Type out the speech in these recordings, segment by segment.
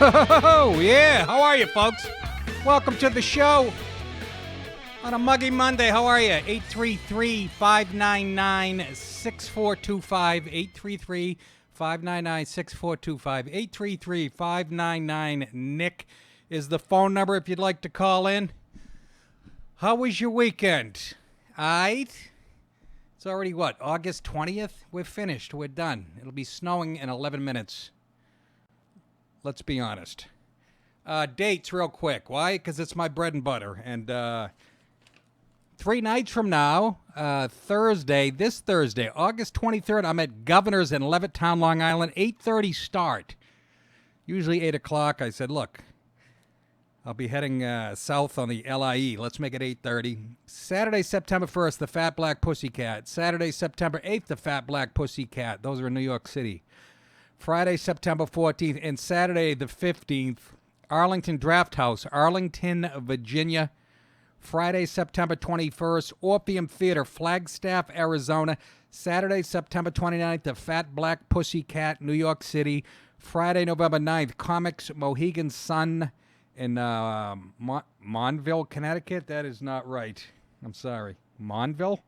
Oh, yeah. How are you, folks? Welcome to the show on a muggy Monday. How are you? 833-599-6425. 833-599-6425. 833-599-NICK is the phone number if you'd like to call in. How was your weekend? It's already, August 20th? We're finished. We're done. It'll be snowing in 11 minutes. Let's be honest. Dates real quick. Why? Because it's my bread and butter. And 3 nights from now, this Thursday, August 23rd, I'm at Governor's in Levittown, Long Island. 8:30 start. Usually 8 o'clock. I said, look, I'll be heading south on the LIE. Let's make it 8:30. Saturday, September 1st, the Fat Black Pussycat. Saturday, September 8th, the Fat Black Pussycat. Those are in New York City. Friday, September 14th, and Saturday, the 15th, Arlington Draft House, Arlington, Virginia. Friday, September 21st, Orpheum Theater, Flagstaff, Arizona. Saturday, September 29th, the Fat Black Pussycat, New York City. Friday, November 9th, Comics Mohegan Sun in Monville, Connecticut. That is not right. I'm sorry. Monville?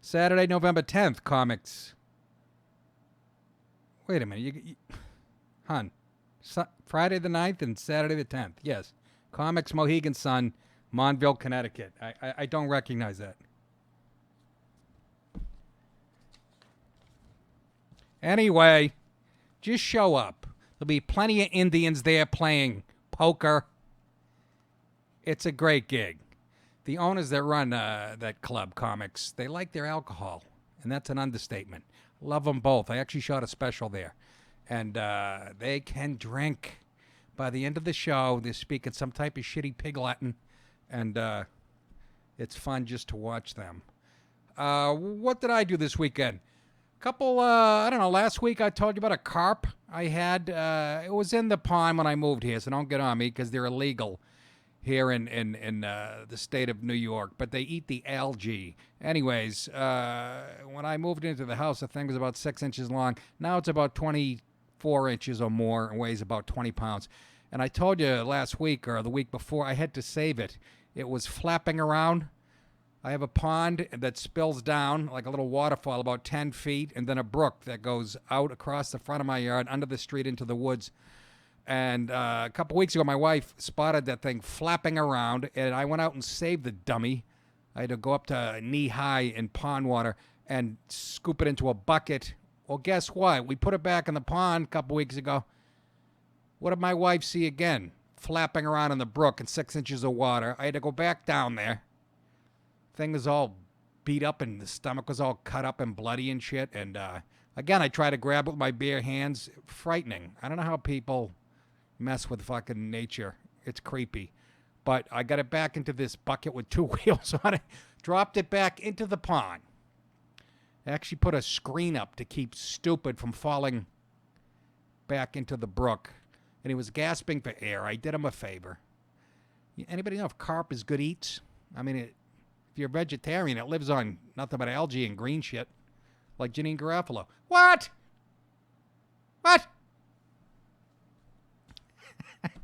Saturday, November 10th, Comics. Wait a minute. Friday the 9th and Saturday the 10th. Yes. Comics Mohegan Sun, Monville, Connecticut. I don't recognize that. Anyway, just show up. There'll be plenty of Indians there playing poker. It's a great gig. The owners that run that club, Comics, they like their alcohol, and that's an understatement. Love them both. I actually shot a special there. And they can drink. By the end of the show, they're speaking some type of shitty pig Latin. And it's fun just to watch them. What did I do this weekend? Last week I told you about a carp I had. It was in the pond when I moved here, so don't get on me because they're illegal here in the state of New York, but they eat the algae. Anyways, when I moved into the house, the thing was about 6 inches long. Now it's about 24 inches or more and weighs about 20 pounds. And I told you last week or the week before, I had to save it. It was flapping around. I have a pond that spills down like a little waterfall about 10 feet, and then a brook that goes out across the front of my yard, under the street, into the woods. And a couple weeks ago, my wife spotted that thing flapping around, and I went out and saved the dummy. I had to go up to knee-high in pond water and scoop it into a bucket. Well, guess what? We put it back in the pond a couple weeks ago. What did my wife see again? Flapping around in the brook in 6 inches of water. I had to go back down there. Thing was all beat up, and the stomach was all cut up and bloody and shit. And again, I tried to grab it with my bare hands. Frightening. I don't know how people mess with fucking nature. It's creepy. But I got it back into this bucket with 2 wheels on it, dropped it back into the pond. I actually put a screen up to keep stupid from falling back into the brook. And he was gasping for air. I did him a favor. Anybody know if carp is good eats? I mean, if you're a vegetarian, it lives on nothing but algae and green shit, like Janine Garofalo. What?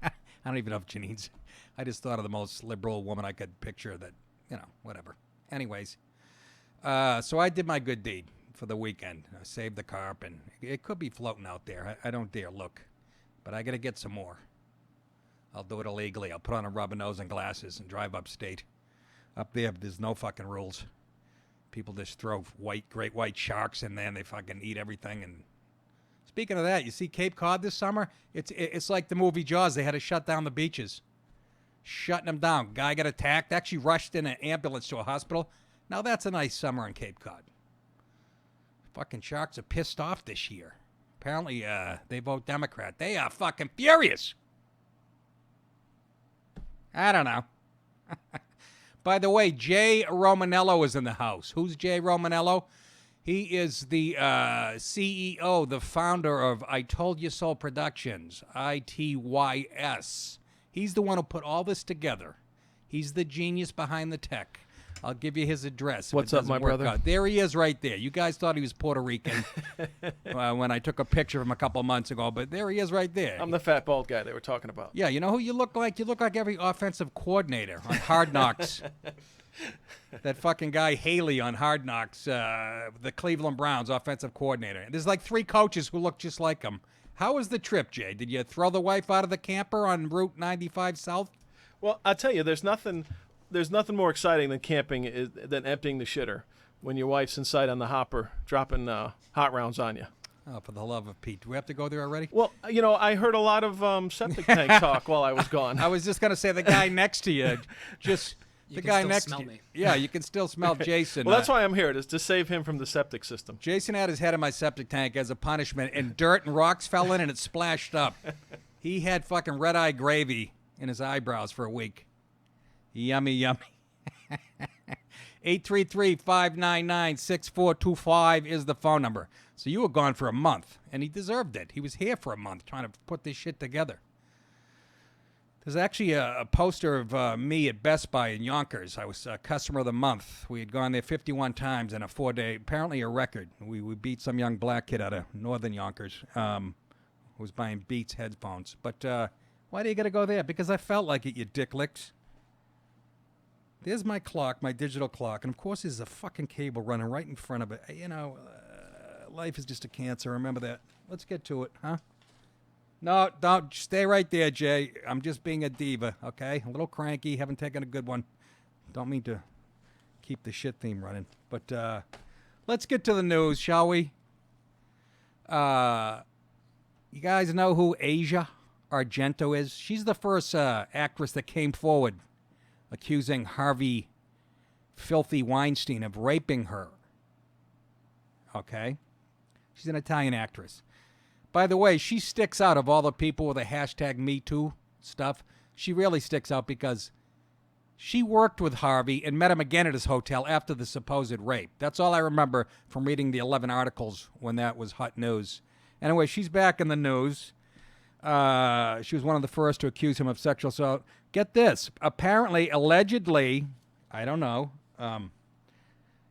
I don't even know if Janine's. I just thought of the most liberal woman I could picture that, whatever. Anyways, so I did my good deed for the weekend. I saved the carp, and it could be floating out there. I don't dare look, but I got to get some more. I'll do it illegally. I'll put on a rubber nose and glasses and drive upstate. Up there, there's no fucking rules. People just throw great white sharks in there, and they fucking eat everything. And speaking of that, you see Cape Cod this summer? It's like the movie Jaws. They had to shut down the beaches. Shutting them down. Guy got attacked. Actually rushed in an ambulance to a hospital. Now that's a nice summer in Cape Cod. Fucking sharks are pissed off this year. Apparently, they vote Democrat. They are fucking furious. I don't know. By the way, Jay Romanello is in the house. Who's Jay Romanello? He is the CEO, the founder of I Told You So Productions, ITYS. He's the one who put all this together. He's the genius behind the tech. I'll give you his address. What's up, my brother? Out. There he is right there. You guys thought he was Puerto Rican when I took a picture of him a couple of months ago, but there he is right there. I'm the fat, bald guy they were talking about. Yeah, you know who you look like? You look like every offensive coordinator on Hard Knocks. That fucking guy Haley on Hard Knocks, the Cleveland Browns offensive coordinator. There's like 3 coaches who look just like him. How was the trip, Jay? Did you throw the wife out of the camper on Route 95 South? Well, I'll tell you, there's nothing more exciting than camping than emptying the shitter when your wife's inside on the hopper dropping hot rounds on you. Oh, for the love of Pete. Do we have to go there already? Well, I heard a lot of septic tank talk while I was gone. I was just going to say the guy next to you, just You the can guy still next smell to you. me. Yeah, you can still smell Jason. Well, that's why I'm here, to save him from the septic system. Jason had his head in my septic tank as a punishment, and dirt and rocks fell in, and it splashed up. He had fucking red-eye gravy in his eyebrows for a week. Yummy, yummy. 833-599-6425 is the phone number. So you were gone for a month, and he deserved it. He was here for a month trying to put this shit together. There's actually a poster of me at Best Buy in Yonkers. I was customer of the month. We had gone there 51 times in a 4-day, apparently a record. We beat some young black kid out of northern Yonkers who was buying Beats headphones. But why do you got to go there? Because I felt like it, you dick licks. There's my clock, my digital clock. And, of course, there's a fucking cable running right in front of it. Life is just a cancer. Remember that. Let's get to it, huh? No, don't. Stay right there, Jay. I'm just being a diva, okay? A little cranky. Haven't taken a good one. Don't mean to keep the shit theme running. But let's get to the news, shall we? You guys know who Asia Argento is? She's the first actress that came forward accusing Harvey Filthy Weinstein of raping her. Okay? She's an Italian actress. By the way, she sticks out of all the people with the hashtag #MeToo stuff. She really sticks out because she worked with Harvey and met him again at his hotel after the supposed rape. That's all I remember from reading the 11 articles when that was hot news. Anyway, she's back in the news. She was one of the first to accuse him of sexual assault. Get this. Apparently, allegedly, I don't know.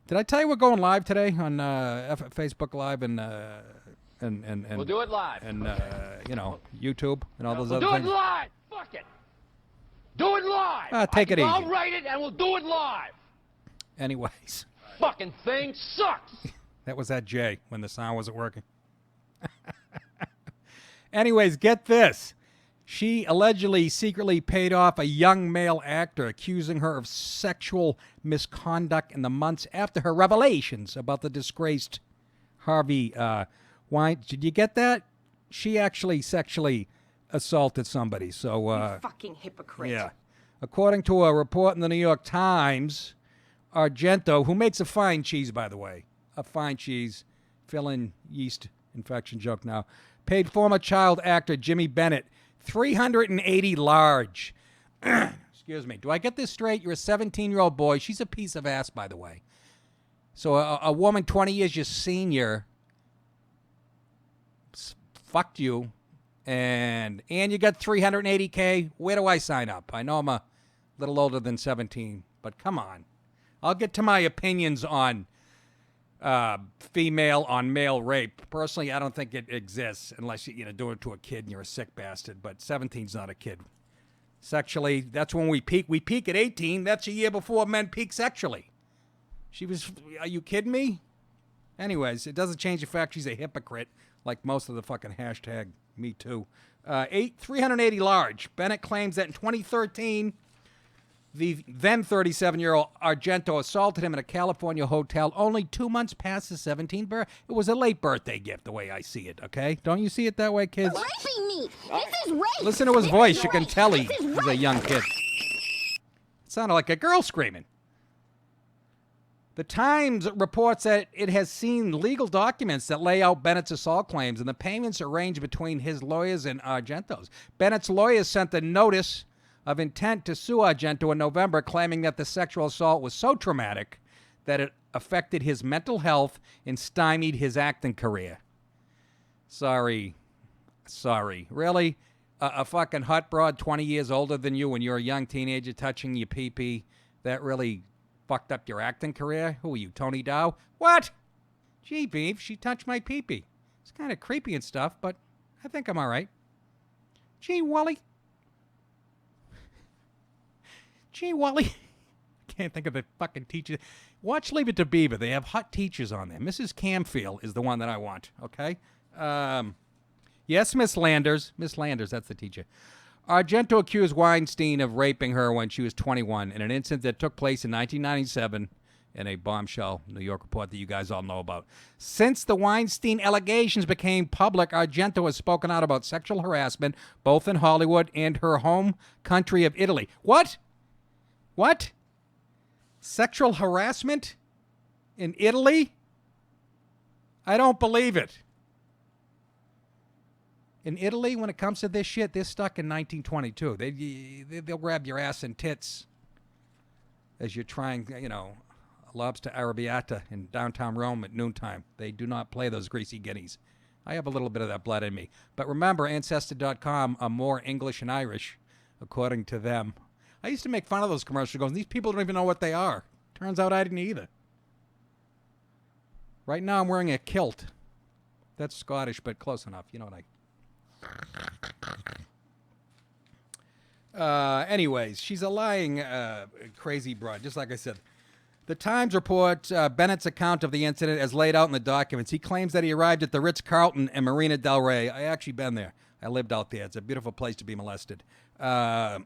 Did I tell you we're going live today on Facebook Live and we'll do it live. And YouTube and all those We'll other do things? it live. Fuck it. Do it live. Take it easy. I'll write it and we'll do it live. Anyways, Fucking thing sucks. that was that Jay when the sound wasn't working. Anyways, get this. She allegedly secretly paid off a young male actor, accusing her of sexual misconduct in the months after her revelations about the disgraced Harvey Weinstein. Did you get that? She actually sexually assaulted somebody. So, You fucking hypocrite. yeah. According to a report in the New York Times, Argento, who makes a fine cheese, by the way, a fine cheese, fill-in yeast infection joke now, paid former child actor Jimmy Bennett $380 large. Excuse me. Do I get this straight? You're a 17-year-old boy. She's a piece of ass, by the way. So a woman 20 years your senior fucked you, and you got $380K. Where do I sign up? I know I'm a little older than 17, but come on. I'll get to my opinions on female on male rape. Personally, I don't think it exists unless you do it to a kid and you're a sick bastard. But 17's not a kid. Sexually, that's when we peak. We peak at 18. That's a year before men peak sexually. Are you kidding me? Anyways, it doesn't change the fact she's a hypocrite, like most of the fucking hashtag Me Too. 380 large. Bennett claims that in 2013, the then 37-year-old Argento assaulted him in a California hotel only 2 months past his 17th birthday. It was a late birthday gift, the way I see it, okay? Don't you see it that way, kids? Raping me. This is rape. Listen to his This voice. is You can rape. tell This is he's a rape. young kid. It sounded like a girl screaming. The Times reports that it has seen legal documents that lay out Bennett's assault claims and the payments arranged between his lawyers and Argento's. Bennett's lawyers sent a notice of intent to sue Argento in November, claiming that the sexual assault was so traumatic that it affected his mental health and stymied his acting career. Sorry. Really? A fucking hot broad 20 years older than you when you're a young teenager touching your pee-pee, that really Fucked up your acting career? Who are you, Tony Dow? What? Gee, Beef, she touched my pee-pee. It's kind of creepy and stuff, but I think I'm all right. Gee, Wally. Gee, Wally. Can't think of the fucking teacher. Watch Leave It to Beaver. They have hot teachers on there. Mrs. Camfield is the one that I want, okay? Yes, Miss Landers. Miss Landers, that's the teacher. Argento accused Weinstein of raping her when she was 21 in an incident that took place in 1997 in a bombshell New York report that you guys all know about. Since the Weinstein allegations became public, Argento has spoken out about sexual harassment both in Hollywood and her home country of Italy. What? What? Sexual harassment in Italy? I don't believe it. In Italy, when it comes to this shit, they're stuck in 1922. They'll grab your ass and tits as you're trying, lobster arrabbiata in downtown Rome at noontime. They do not play those greasy guineas. I have a little bit of that blood in me. But remember, Ancestor.com are more English and Irish, according to them. I used to make fun of those commercials going, these people don't even know what they are. Turns out I didn't either. Right now I'm wearing a kilt. That's Scottish, but close enough. You know what anyways, she's a lying, crazy broad, just like I said. The Times reports Bennett's account of the incident as laid out in the documents. He claims that he arrived at the Ritz-Carlton in Marina del Rey. I actually been there. I lived out there. It's a beautiful place to be molested. The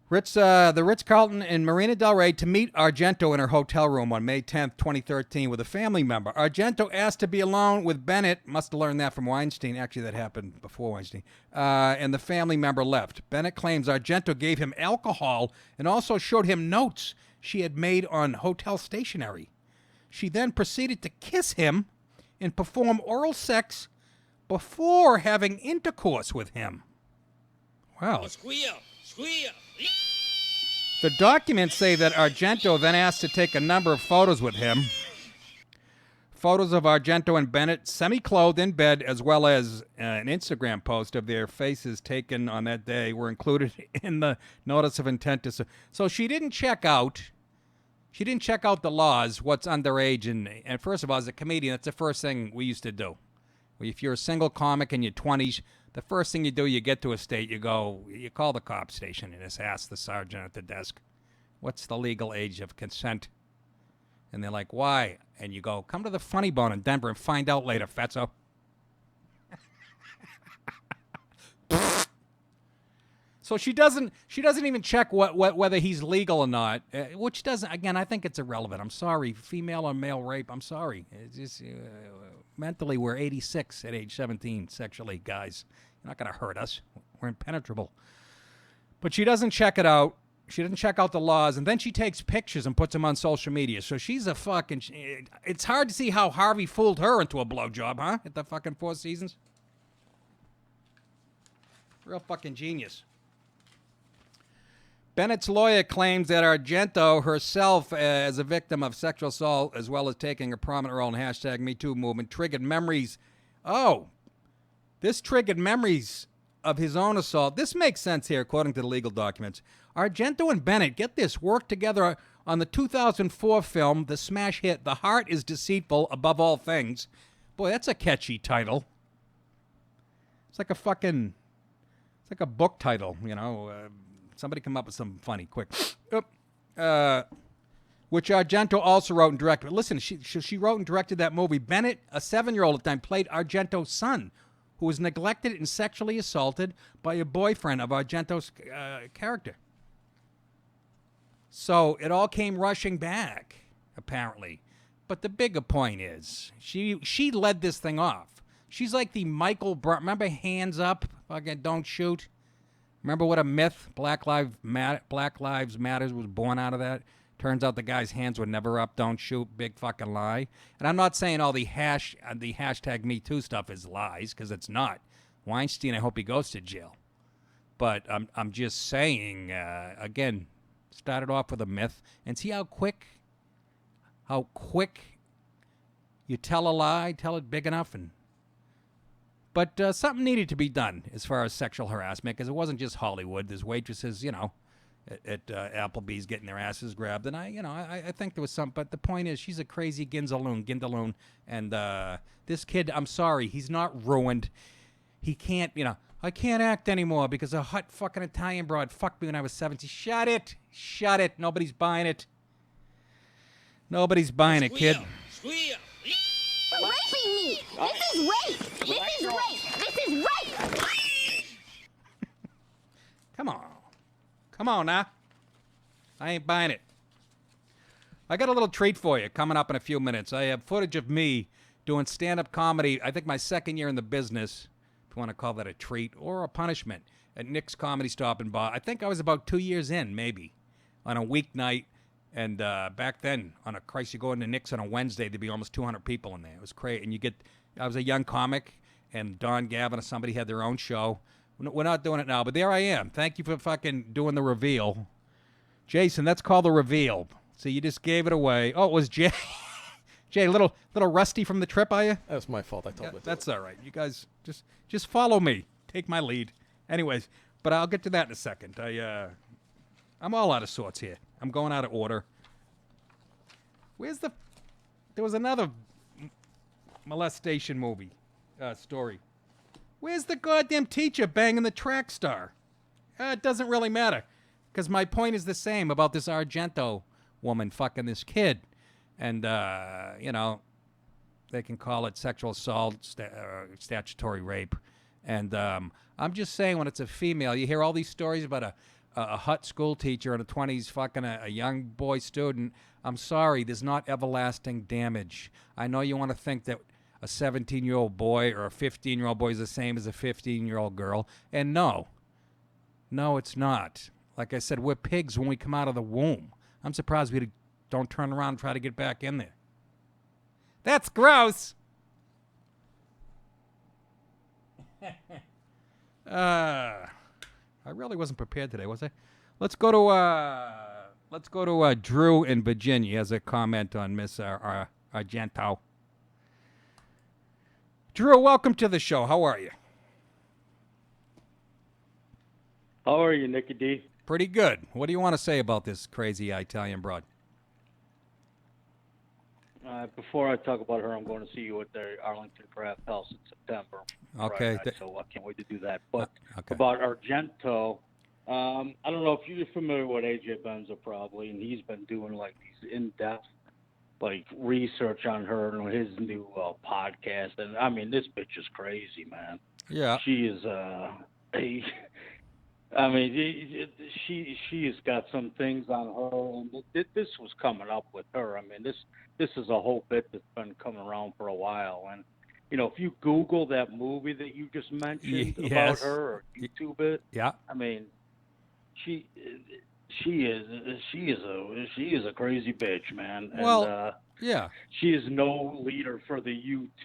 Ritz-Carlton in Marina del Rey to meet Argento in her hotel room on May 10th, 2013 with a family member. Argento asked to be alone with Bennett. Must have learned that from Weinstein. Actually, that happened before Weinstein. And the family member left. Bennett claims Argento gave him alcohol and also showed him notes she had made on hotel stationery. She then proceeded to kiss him and perform oral sex before having intercourse with him. Wow. The documents say that Argento then asked to take a number of photos with him. Photos of Argento and Bennett semi-clothed in bed, as well as an Instagram post of their faces taken on that day, were included in the notice of intent to. So she didn't check out. She didn't check out the laws, what's underage, and first of all, as a comedian, that's the first thing we used to do. If you're a single comic in your 20s, the first thing you do, you get to a state, you call the cop station and just ask the sergeant at the desk, what's the legal age of consent? And they're like, why? And you go, come to the Funny Bone in Denver and find out later, fatso. So she doesn't even check whether he's legal or not, which doesn't, again, I think it's irrelevant. I'm sorry, female or male rape, I'm sorry. It's just, mentally, we're 86 at age 17, sexually, guys. You're not going to hurt us. We're impenetrable. But she doesn't check it out. She didn't check out the laws, and then she takes pictures and puts them on social media. So she's a fucking, it's hard to see how Harvey fooled her into a blowjob, huh? At the fucking Four Seasons. Real fucking genius. Bennett's lawyer claims that Argento herself, as a victim of sexual assault, as well as taking a prominent role in hashtag #MeToo movement, triggered memories. Oh, this triggered memories of his own assault. This makes sense here, according to the legal documents. Argento and Bennett, get this, worked together on the 2004 film, the smash hit, The Heart is Deceitful Above All Things. Boy, that's a catchy title. It's like a book title, Somebody come up with something funny, quick. Which Argento also wrote and directed. Listen, she wrote and directed that movie. Bennett, a 7-year-old at the time, played Argento's son, who was neglected and sexually assaulted by a boyfriend of Argento's character. So it all came rushing back, apparently. But the bigger point is, she led this thing off. She's like the Michael Brown. Remember Hands Up? Fucking Don't Shoot? Remember what a myth Black Lives Matters was born out of that? Turns out the guy's hands were never up. Don't shoot. Big fucking lie. And I'm not saying all the hashtag #MeToo stuff is lies, because it's not. Weinstein, I hope he goes to jail. But I'm just saying, again, started off with a myth, and see how quick you tell a lie, tell it big enough, But something needed to be done as far as sexual harassment, because it wasn't just Hollywood. There's waitresses, at Applebee's getting their asses grabbed, and I think there was some. But the point is, she's a crazy Gindaloon, and this kid, I'm sorry, he's not ruined. He can't, I can't act anymore because a hot fucking Italian broad fucked me when I was 17. Shut it. Nobody's buying it. Nobody's buying it, kid. Raping me! This is rape! This is rape! This is rape! Come on now. I ain't buying it. I got a little treat for you coming up in a few minutes. I have footage of me doing stand-up comedy, I think my second year in the business, if you want to call that a treat or a punishment, at Nick's Comedy Stop and Bar. I think I was about 2 years in, maybe, on a weeknight. And back then, you go into Nick's on a Wednesday, there'd be almost 200 people in there. It was crazy. And I was a young comic, and Don Gavin or somebody had their own show. We're not doing it now, but there I am. Thank you for fucking doing the reveal. Jason, that's called the reveal. So you just gave it away. Oh, it was Jay. Jay, little rusty from the trip, are you? That's my fault. I told you. That's all right. You guys just follow me. Take my lead. Anyways, but I'll get to that in a second. I'm all out of sorts here. I'm going out of order. There was another molestation movie story. Where's the goddamn teacher banging the track star? It doesn't really matter, because my point is the same about this Argento woman fucking this kid. And, they can call it sexual assault, statutory rape. And I'm just saying, when it's a female, you hear all these stories about a hot school teacher in the 20s fucking a young boy student. I'm sorry, there's not everlasting damage. I know you want to think that a 17-year-old boy or a 15-year-old boy is the same as a 15-year-old girl. And no, it's not. Like I said, we're pigs when we come out of the womb. I'm surprised we don't turn around and try to get back in there. That's gross. I really wasn't prepared today, was I? Let's go to Drew in Virginia. He has a comment on Miss Argento. Drew, welcome to the show. How are you? How are you, Nicky D? Pretty good. What do you want to say about this crazy Italian broad? Before I talk about her, I'm going to see you at the Arlington Craft House in September. Okay. Right, so I can't wait to do that. But okay. About Argento, I don't know if you're familiar with AJ Benza probably, and he's been doing like these in-depth research on her and his new podcast. And I mean, this bitch is crazy, man. Yeah. She is she has got some things on her, and this was coming up with her. I mean, this is a whole bit that's been coming around for a while. And if you Google that movie that you just mentioned about her, or YouTube it, yeah, I mean, she is a crazy bitch, man. Well, yeah, she is no leader for the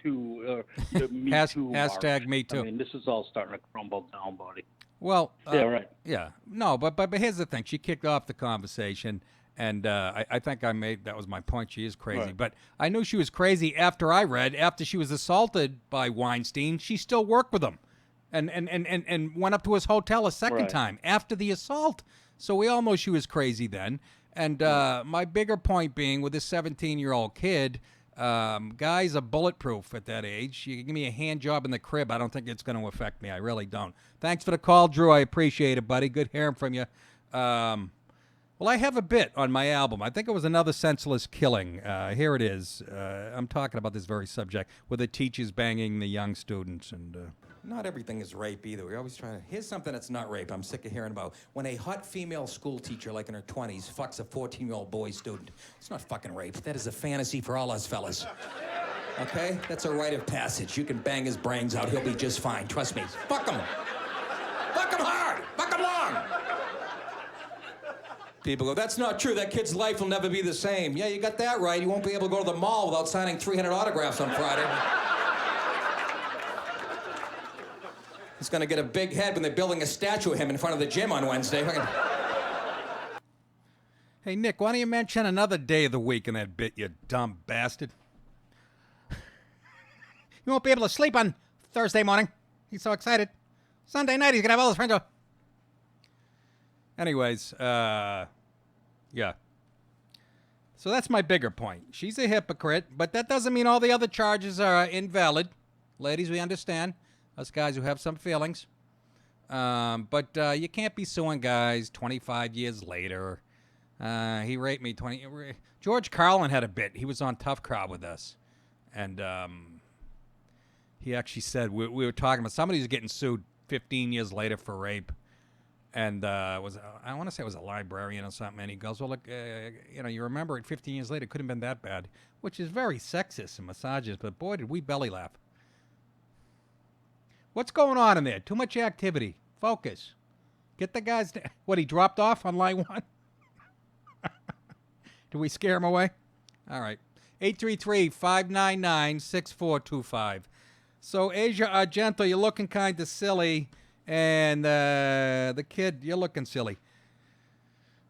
the Me Too hashtag march. Me Too. I mean, this is all starting to crumble down, buddy. Well, yeah, right. Yeah, no, but here's the thing. She kicked off the conversation, and I think that was my point. She is crazy, Right. But I knew she was crazy after she was assaulted by Weinstein. She still worked with him, and went up to his hotel a second Right. time after the assault. So we all know she was crazy then. And my bigger point being, with this 17-year-old kid, guys are bulletproof at that age. You can give me a hand job in the crib, I don't think it's going to affect me. I really don't. Thanks for the call, Drew. I appreciate it, buddy. Good hearing from you. Well, I have a bit on my album. I think it was Another Senseless Killing. Here it is. I'm talking about this very subject, with the teachers banging the young students. And not everything is rape either. We're always trying to... Here's something that's not rape I'm sick of hearing about. When a hot female school teacher, like in her 20s, fucks a 14-year-old boy student. It's not fucking rape. That is a fantasy for all us fellas. Okay? That's a rite of passage. You can bang his brains out. He'll be just fine. Trust me. Fuck him. Fuck him hard. Fuck him long. People go, that's not true. That kid's life will never be the same. Yeah, you got that right. You won't be able to go to the mall without signing 300 autographs on Friday. He's going to get a big head when they're building a statue of him in front of the gym on Wednesday. Hey, Nick, why don't you mention another day of the week in that bit, you dumb bastard? You won't be able to sleep on Thursday morning. He's so excited. Sunday night, he's going to have all his friends over. Anyways, yeah. So that's my bigger point. She's a hypocrite, but that doesn't mean all the other charges are invalid. Ladies, we understand. Us guys who have some feelings. But you can't be suing guys 25 years later. He raped me 20. George Carlin had a bit. He was on Tough Crowd with us. And he actually said, we were talking about somebody who's getting sued 15 years later for rape. And I want to say it was a librarian or something. And he goes, well, look, you remember it 15 years later. It couldn't have been that bad. Which is very sexist and misogynist. But boy, did we belly laugh. What's going on in there? Too much activity. Focus. Get the guys. What, he dropped off on line 1? Did we scare him away? All right. 833-599-6425. So, Asia Argento, you're looking kind of silly. And the kid, you're looking silly.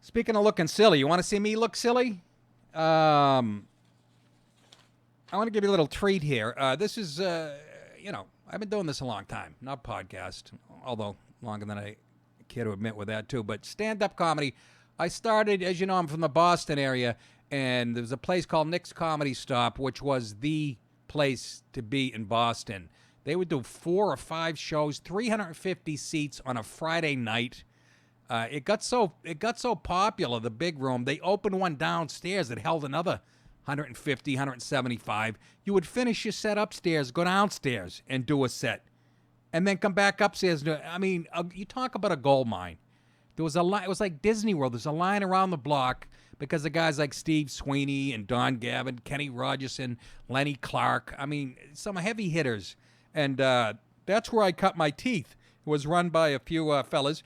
Speaking of looking silly, you want to see me look silly? I want to give you a little treat here. This is, I've been doing this a long time. Not podcast, although longer than I care to admit with that, too. But stand-up comedy. I started, as you know, I'm from the Boston area, and there was a place called Nick's Comedy Stop, which was the place to be in Boston. They would do 4 or 5 shows, 350 seats on a Friday night. It got so popular, the big room, they opened one downstairs that held another 150, 175. You would finish your set upstairs, go downstairs, and do a set. And then come back upstairs. You talk about a gold mine. There was a line. It was like Disney World. There's a line around the block because of guys like Steve Sweeney and Don Gavin, Kenny Rogerson, Lenny Clark. Some heavy hitters. And that's where I cut my teeth. It was run by a few fellas.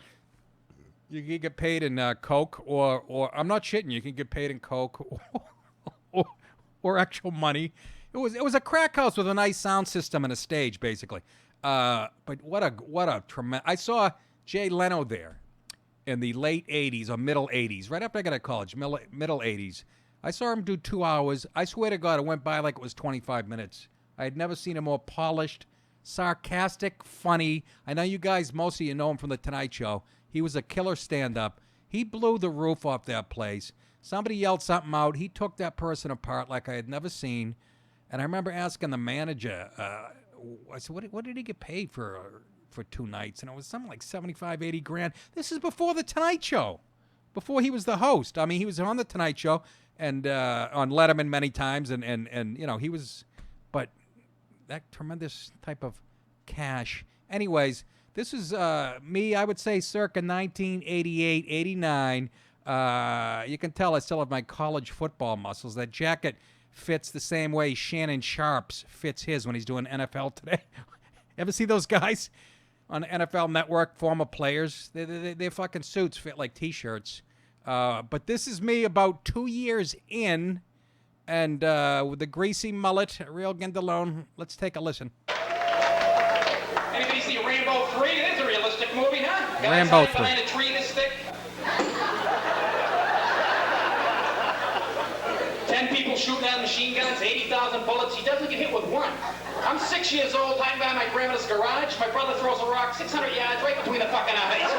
You can get paid in Coke or I'm not shitting. You can get paid in Coke or actual money. It was a crack house with a nice sound system and a stage, basically. But what a tremendous. I saw Jay Leno there in the late 80s or middle 80s, right after I got out of college, middle 80s. I saw him do 2 hours. I swear to God, it went by like it was 25 minutes. I had never seen a more polished, sarcastic, funny. I know you guys, most of you know him from The Tonight Show. He was a killer stand-up. He blew the roof off that place. Somebody yelled something out. He took that person apart like I had never seen. And I remember asking the manager, I said, what did he get paid for 2 nights? And it was something like 75, 80 grand. This is before The Tonight Show, before he was the host. He was on The Tonight Show and on Letterman many times. And he was, but that tremendous type of cash. Anyways, this is me, I would say, circa 1988, 89. You can tell I still have my college football muscles. That jacket fits the same way Shannon Sharp's fits his when he's doing NFL Today. Ever see those guys on NFL Network, former players? Their fucking suits fit like T-shirts. But this is me about 2 years in, and with the greasy mullet, real Gindalone. Let's take a listen. Anybody see Rambo 3? It is a realistic movie, huh? Guys Rambo 3. behind a tree this thick. 10 people shooting out machine guns, 80,000 bullets. He doesn't get hit with one. I'm 6 years old, hiding by my grandmother's garage. My brother throws a rock 600 yards right between the fucking eyes.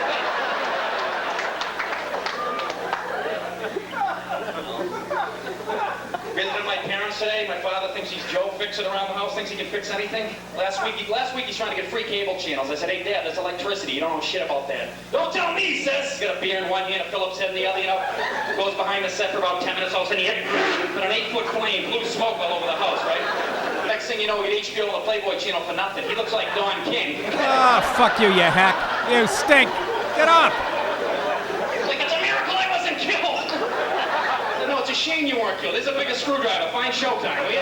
Visited my parents today. My father thinks he's Joe Fix-It around the house, thinks he can fix anything. Last week he's trying to get free cable channels. I said, hey, Dad, there's electricity. You don't know shit about that. Don't tell me, he says. He's got a beer in one hand, a Phillips head in the other, Goes behind the set for about 10 minutes, all of a sudden he hit an 8-foot flame, blue smoke all over the house, right? Next thing you know, we get HBO on the Playboy channel for nothing. He looks like Don King. Ah, fuck you, you hack. You stink. Get up. It's a shame you weren't killed. This is a bigger screwdriver. Find Showtime, will you?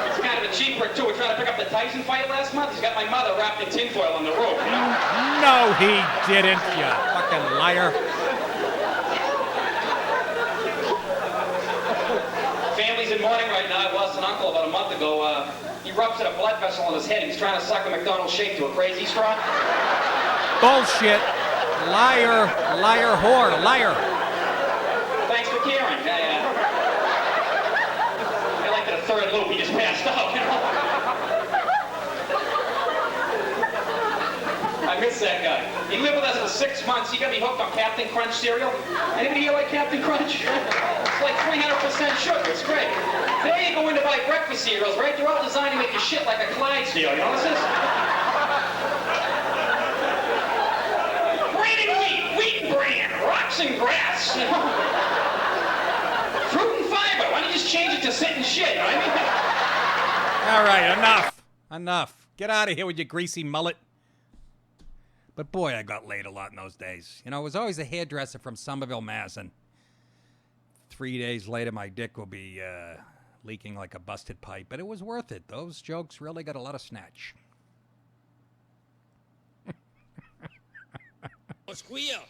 It's kind of a cheap trick, too. We're trying to pick up the Tyson fight last month. He's got my mother wrapped in tinfoil on the roof, you know? No, he didn't, you fucking liar. Family's in mourning right now. I lost an uncle about a month ago. He ruptured a blood vessel on his head. He was trying to suck a McDonald's shake to a crazy straw. Bullshit. Liar, liar, whore, liar. Thanks for caring. I like that a third loop, he just passed out, you know? gets that guy. He lived with us for 6 months. He got me hooked on Captain Crunch cereal. Anybody here like Captain Crunch? It's like 300% sugar. It's great. Today you go in to buy breakfast cereals, right? They're all designed to make you shit like a Clydesdale. You know what this is? Grain and wheat bran, rocks and grass. Fruit and fiber. Why don't you just change it to sit and shit? You know what I mean? All right, enough. Get out of here with your greasy mullet. But boy, I got laid a lot in those days. You know, I was always a hairdresser from Somerville, Mass. And 3 days later, my dick will be leaking like a busted pipe. But it was worth it. Those jokes really got a lot of snatch. Squeal.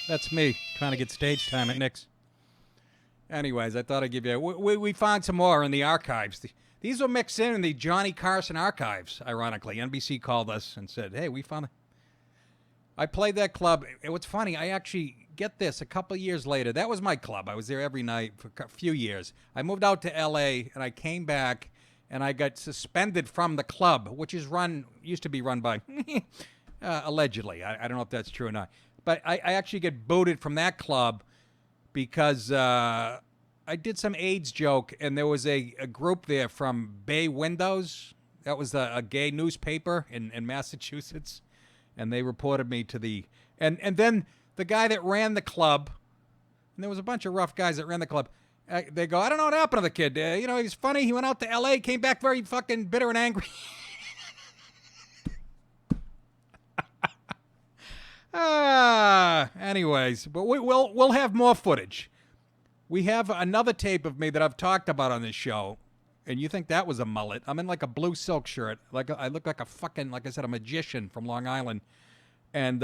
That's me trying to get stage time at Nick's. Anyways, I thought I'd give you... We found some more in the archives. These were mixed in the Johnny Carson archives, ironically. NBC called us and said, hey, we found it. I played that club. It was funny. I actually, get this, a couple of years later, that was my club. I was there every night for a few years. I moved out to L.A., and I came back, and I got suspended from the club, which is used to be run by, allegedly. I don't know if that's true or not. But I actually get booted from that club because I did some AIDS joke, and there was a group there from Bay Windows. That was a gay newspaper in Massachusetts, and they reported me to the... And then the guy that ran the club, and there was a bunch of rough guys that ran the club, they go, I don't know what happened to the kid. He was funny. He went out to L.A., came back very fucking bitter and angry. Anyways, but we'll have more footage. We have another tape of me that I've talked about on this show, and you think that was a mullet. I'm in like a blue silk shirt. I look like a fucking, like I said, a magician from Long Island, and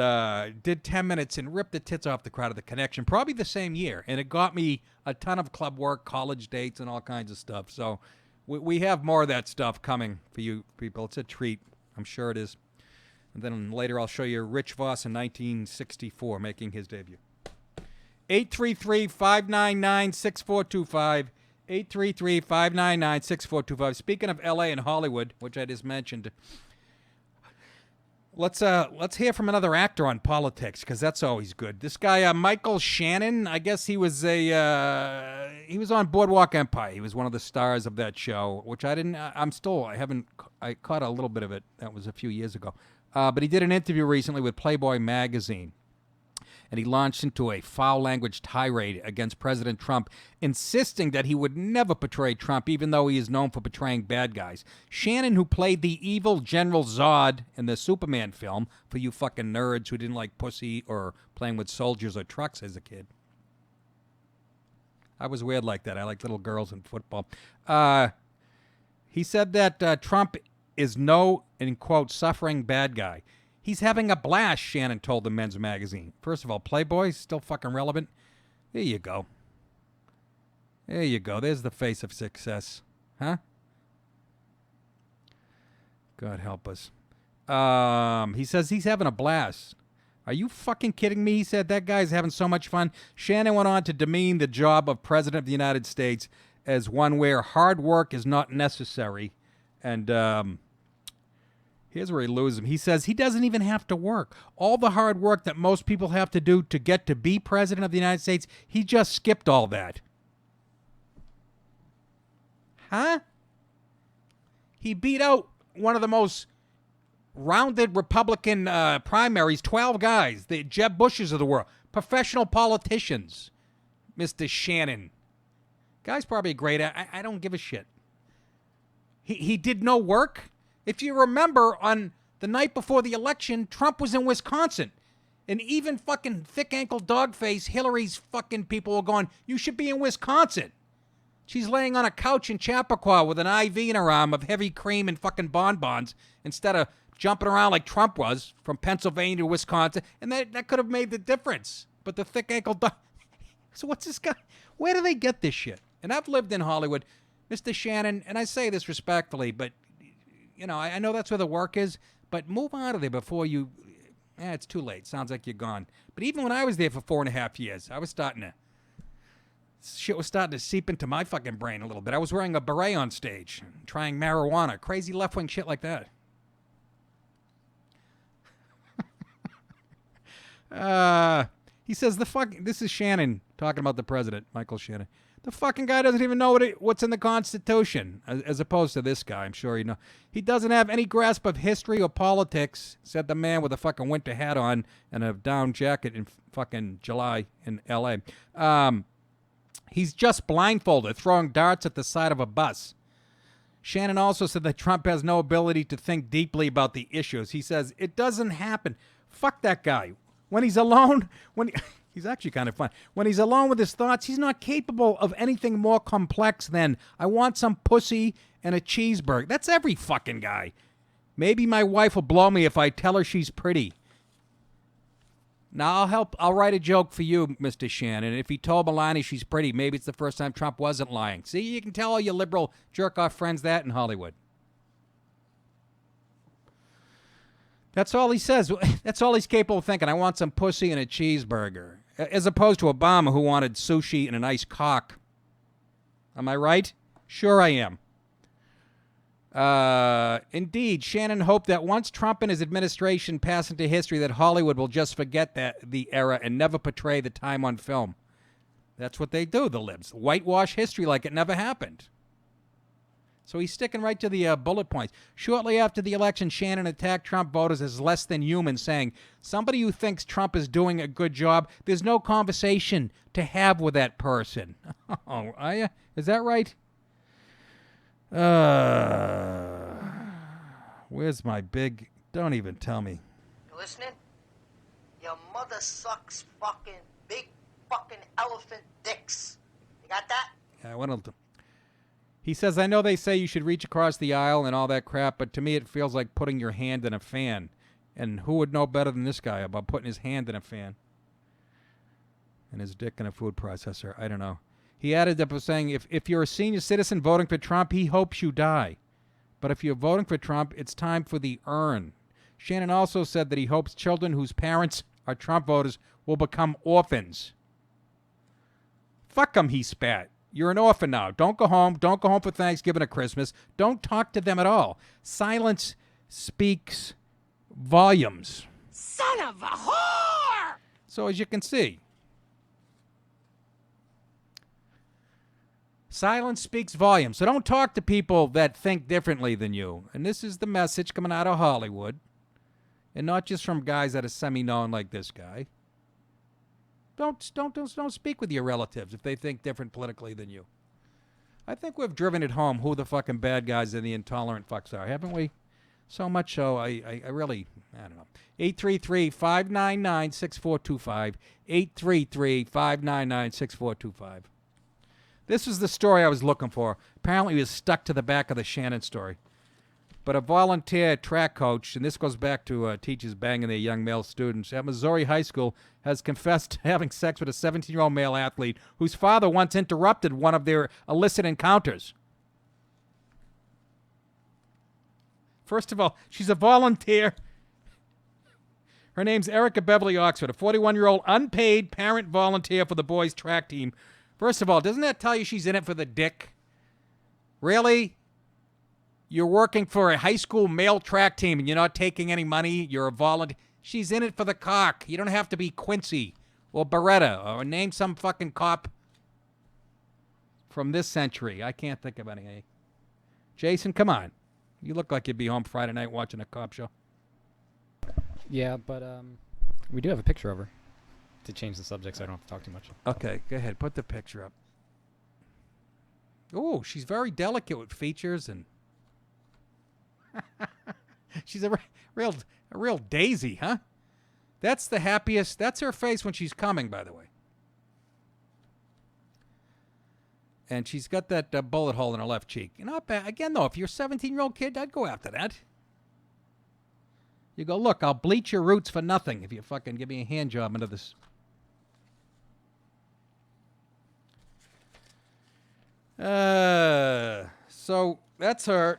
did 10 minutes and ripped the tits off the crowd of The Connection, probably the same year, and it got me a ton of club work, college dates, and all kinds of stuff. So we have more of that stuff coming for you people. It's a treat. I'm sure it is. And then later I'll show you Rich Voss in 1964 making his debut. 833-599-6425. 833-599-6425. Speaking of L.A. and Hollywood, which I just mentioned, let's hear from another actor on politics, because that's always good. This guy, Michael Shannon, I guess he was he was on Boardwalk Empire. He was one of the stars of that show, which I caught a little bit of it. That was a few years ago. But he did an interview recently with Playboy magazine, and he launched into a foul language tirade against President Trump, insisting that he would never portray Trump, even though he is known for portraying bad guys. Shannon, who played the evil General Zod in the Superman film, for you fucking nerds who didn't like pussy or playing with soldiers or trucks as a kid. I was weird like that. I like little girls in football. He said that Trump is no, in quote, suffering bad guy. He's having a blast, Shannon told the Men's Magazine. First of all, Playboy's still fucking relevant. There you go. There you go. There's the face of success. Huh? God help us. He says he's having a blast. Are you fucking kidding me? He said that guy's having so much fun. Shannon went on to demean the job of President of the United States as one where hard work is not necessary. And here's where he loses him. He says he doesn't even have to work. All the hard work that most people have to do to get to be President of the United States, he just skipped all that. Huh? He beat out one of the most rounded Republican primaries, 12 guys, the Jeb Bushes of the world, professional politicians, Mr. Shannon. Guy's probably a great I don't give a shit. He did no work. If you remember, on the night before the election, Trump was in Wisconsin. And even fucking thick-ankle dog-face Hillary's fucking people were going, you should be in Wisconsin. She's laying on a couch in Chappaqua with an IV in her arm of heavy cream and fucking bonbons instead of jumping around like Trump was from Pennsylvania to Wisconsin. And that could have made the difference. But the thick-ankle dog... So what's this guy... Where do they get this shit? And I've lived in Hollywood. Mr. Shannon, and I say this respectfully, but, you know, I know that's where the work is, but move out of there before you... it's too late. Sounds like you're gone. But even when I was there for 4.5 years, I was starting to Shit was starting to seep into my fucking brain a little bit. I was wearing a beret on stage, trying marijuana, crazy left-wing shit like that. He says this is Shannon talking about the president, Michael Shannon. The fucking guy doesn't even know what's in the Constitution, as opposed to this guy. I'm sure you know. He doesn't have any grasp of history or politics, said the man with a fucking winter hat on and a down jacket in fucking July in L.A. He's just blindfolded, throwing darts at the side of a bus. Shannon also said that Trump has no ability to think deeply about the issues. He says, it doesn't happen. Fuck that guy. When he's alone, he's actually kind of fun. When he's alone with his thoughts, he's not capable of anything more complex than, I want some pussy and a cheeseburger. That's every fucking guy. Maybe my wife will blow me if I tell her she's pretty. Now, I'll write a joke for you, Mr. Shannon. If he told Melania she's pretty, maybe it's the first time Trump wasn't lying. See, you can tell all your liberal jerk-off friends that in Hollywood. That's all he says. That's all he's capable of thinking. I want some pussy and a cheeseburger. As opposed to Obama, who wanted sushi and a nice cock. Am I right? Sure I am. Indeed, Shannon hoped that once Trump and his administration pass into history, that Hollywood will just forget the era and never portray the time on film. That's what they do, the libs. Whitewash history like it never happened. So he's sticking right to the bullet points. Shortly after the election, Shannon attacked Trump voters as less than human, saying, somebody who thinks Trump is doing a good job, there's no conversation to have with that person. Oh, is that right? Where's my big... Don't even tell me. You listening? Your mother sucks fucking big fucking elephant dicks. You got that? Yeah, he says, I know they say you should reach across the aisle and all that crap, but to me it feels like putting your hand in a fan. And who would know better than this guy about putting his hand in a fan? And his dick in a food processor. I don't know. He added up saying, if you're a senior citizen voting for Trump, he hopes you die. But if you're voting for Trump, it's time for the urn. Shannon also said that he hopes children whose parents are Trump voters will become orphans. Fuck them, he spat. You're an orphan now. Don't go home. Don't go home for Thanksgiving or Christmas. Don't talk to them at all. Silence speaks volumes. Son of a whore! So as you can see, silence speaks volumes. So don't talk to people that think differently than you. And this is the message coming out of Hollywood. And not just from guys that are semi-known like this guy. Don't speak with your relatives if they think different politically than you. I think we've driven it home who the fucking bad guys and the intolerant fucks are, haven't we? So much so, I really, I don't know. 833-599-6425. 833-599-6425. This is the story I was looking for. Apparently, he was stuck to the back of the Shannon story. But a volunteer track coach, and this goes back to teachers banging their young male students, at Missouri High School has confessed to having sex with a 17-year-old male athlete whose father once interrupted one of their illicit encounters. First of all, she's a volunteer. Her name's Erica Beverly Oxford, a 41-year-old unpaid parent volunteer for the boys' track team. First of all, doesn't that tell you she's in it for the dick? Really? You're working for a high school male track team and you're not taking any money. You're a volunteer. She's in it for the cock. You don't have to be Quincy or Beretta or name some fucking cop from this century. I can't think of any. Jason, come on. You look like you'd be home Friday night watching a cop show. Yeah, but we do have a picture of her to change the subject so I don't have to talk too much. Okay, go ahead. Put the picture up. Oh, she's very delicate with features and... She's a real daisy, huh? That's the happiest. That's her face when she's coming, by the way. And she's got that bullet hole in her left cheek. Not bad. Again, though, if you're a 17-year-old kid, I'd go after that. You go, look, I'll bleach your roots for nothing if you fucking give me a hand job into this. So that's her.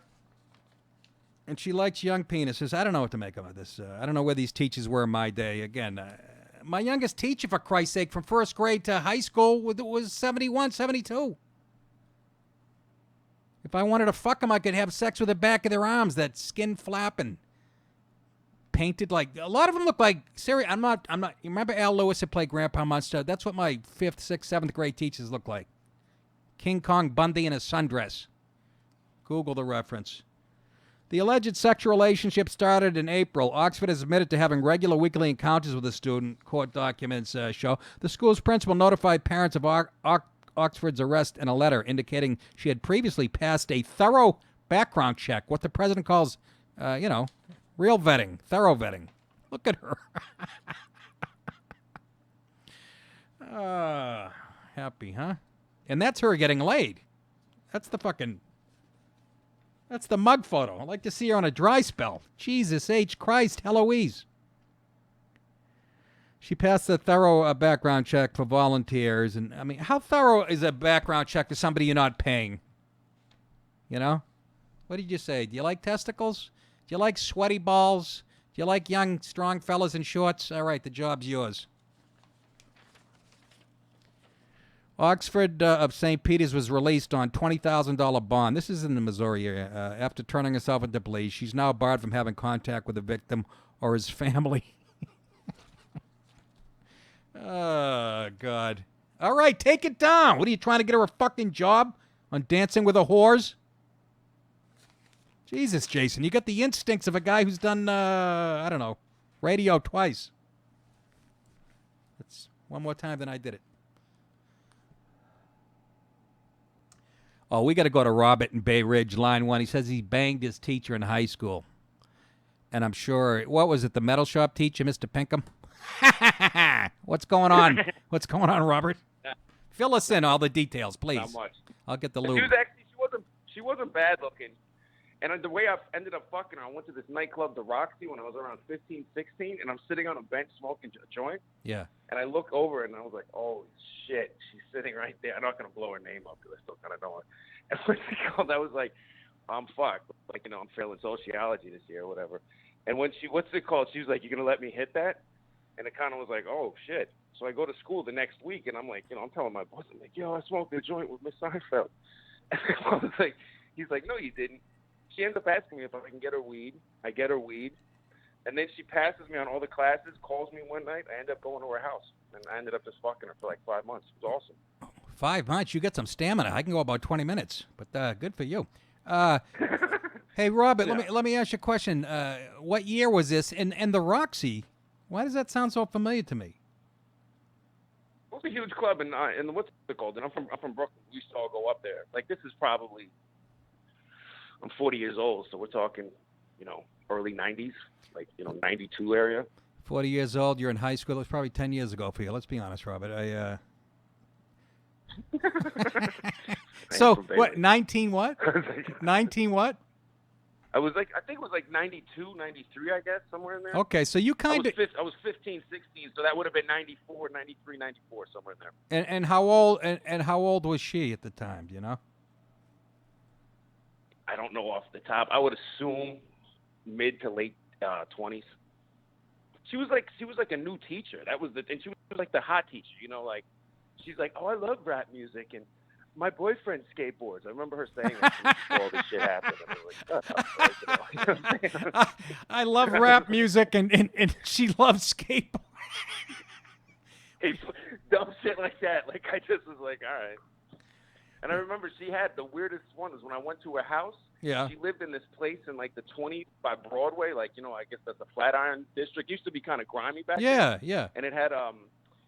And she likes young penises. I don't know what to make of this. I don't know where these teachers were in my day. Again, My youngest teacher, for Christ's sake, from first grade to high school was 71, 72. If I wanted to fuck them, I could have sex with the back of their arms, that skin flapping. Painted like, a lot of them look like, seriously, I'm not, you remember Al Lewis that played Grandpa Munster? That's what my 5th, 6th, 7th grade teachers look like. King Kong Bundy in a sundress. Google the reference. The alleged sexual relationship started in April. Oxford has admitted to having regular weekly encounters with the student, court documents show. The school's principal notified parents of Oxford's arrest in a letter indicating she had previously passed a thorough background check, what the president calls, real vetting, thorough vetting. Look at her. Happy, huh? And that's her getting laid. That's the mug photo. I'd like to see her on a dry spell. Jesus H. Christ, Heloise. She passed a thorough background check for volunteers. And, I mean, how thorough is a background check for somebody you're not paying? You know? What did you say? Do you like testicles? Do you like sweaty balls? Do you like young, strong fellas in shorts? All right, the job's yours. Oxford of St. Peter's was released on $20,000 bond. This is in the Missouri area. After turning herself into police, she's now barred from having contact with the victim or his family. Oh, God. All right, take it down. What are you trying to get her a fucking job on Dancing with the Whores? Jesus, Jason, you got the instincts of a guy who's done, radio twice. That's one more time than I did it. Oh, we got to go to Robert in Bay Ridge, line 1. He says he banged his teacher in high school. And I'm sure, what was it, the metal shop teacher, Mr. Pinkham? What's going on? What's going on, Robert? Fill us in all the details, please. Not much. I'll get the She lube. was actually, she wasn't bad looking. And the way I ended up fucking her, I went to this nightclub, the Roxy, when I was around 15, 16, and I'm sitting on a bench smoking a joint. Yeah. And I look over and I was like, oh, shit, she's sitting right there. I'm not going to blow her name up because I still kind of know her. And when she called, I was like, I'm fucked. Like, I'm failing sociology this year or whatever. And when she, what's it called? She was like, you going to let me hit that? And it kind of was like, oh, shit. So I go to school the next week, and I'm like, I'm telling my boss, I'm like, yo, I smoked a joint with Miss Seinfeld. And I was like, he's like, no, you didn't. She ends up asking me if I can get her weed. I get her weed. And then she passes me on all the classes, calls me one night. I end up going to her house. And I ended up just fucking her for like 5 months. It was awesome. 5 months? You got some stamina. I can go about 20 minutes. But good for you. Hey, Robert, Yeah. let me ask you a question. What year was this? And the Roxy, why does that sound so familiar to me? It was a huge club in what's it called? And I'm from Brooklyn. We used to all go up there. Like, this is probably, I'm 40 years old, so we're talking, early 90s, like, 92 area. 40 years old, you're in high school. It was probably 10 years ago for you. Let's be honest, Robert. So, what, 19 what? 19 what? I think it was like 92, 93, I guess, somewhere in there. Okay, so you kind of... I was 15, 16, so that would have been 94, 93, 94, somewhere in there. And how old and how old was she at the time, do you know? I don't know off the top. I would assume mid to late 20s. She was like a new teacher. And she was like the hot teacher, like she's like, oh, I love rap music and my boyfriend skateboards. I remember her saying that before all this shit happened. And like, I love rap music and she loves skateboards. Dumb shit like that. Like, I just was like, all right. And I remember she had the weirdest one was when I went to her house. Yeah. She lived in this place in like the 20 by Broadway, like, I guess that's the Flatiron District. Used to be kind of grimy back then. Yeah. And it had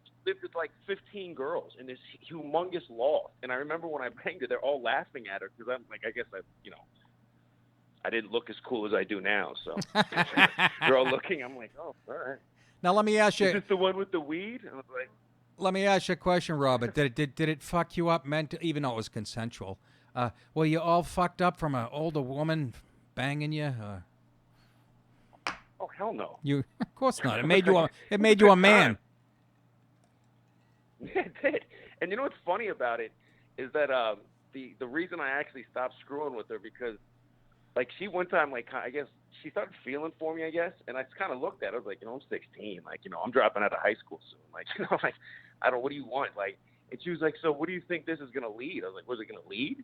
she lived with like 15 girls in this humongous loft. And I remember when I banged her, they're all laughing at her because I'm like, I guess I didn't look as cool as I do now. So they're all looking. I'm like, oh, all right. Now let me ask you. Is this the one with the weed? And I was like, let me ask you a question, Robert. Did it fuck you up even though it was consensual? Were you all fucked up from an older woman banging you? oh, hell no. Of course not. It made you a man. It did. And you know what's funny about it is that the reason I actually stopped screwing with her because like she one time, like, I guess she started feeling for me, I guess, and I kind of looked at her, I was like, I'm 16, like, I'm dropping out of high school soon, like, like, what do you want, like, and she was like, so what do you think this is gonna lead? I was like, was it gonna lead?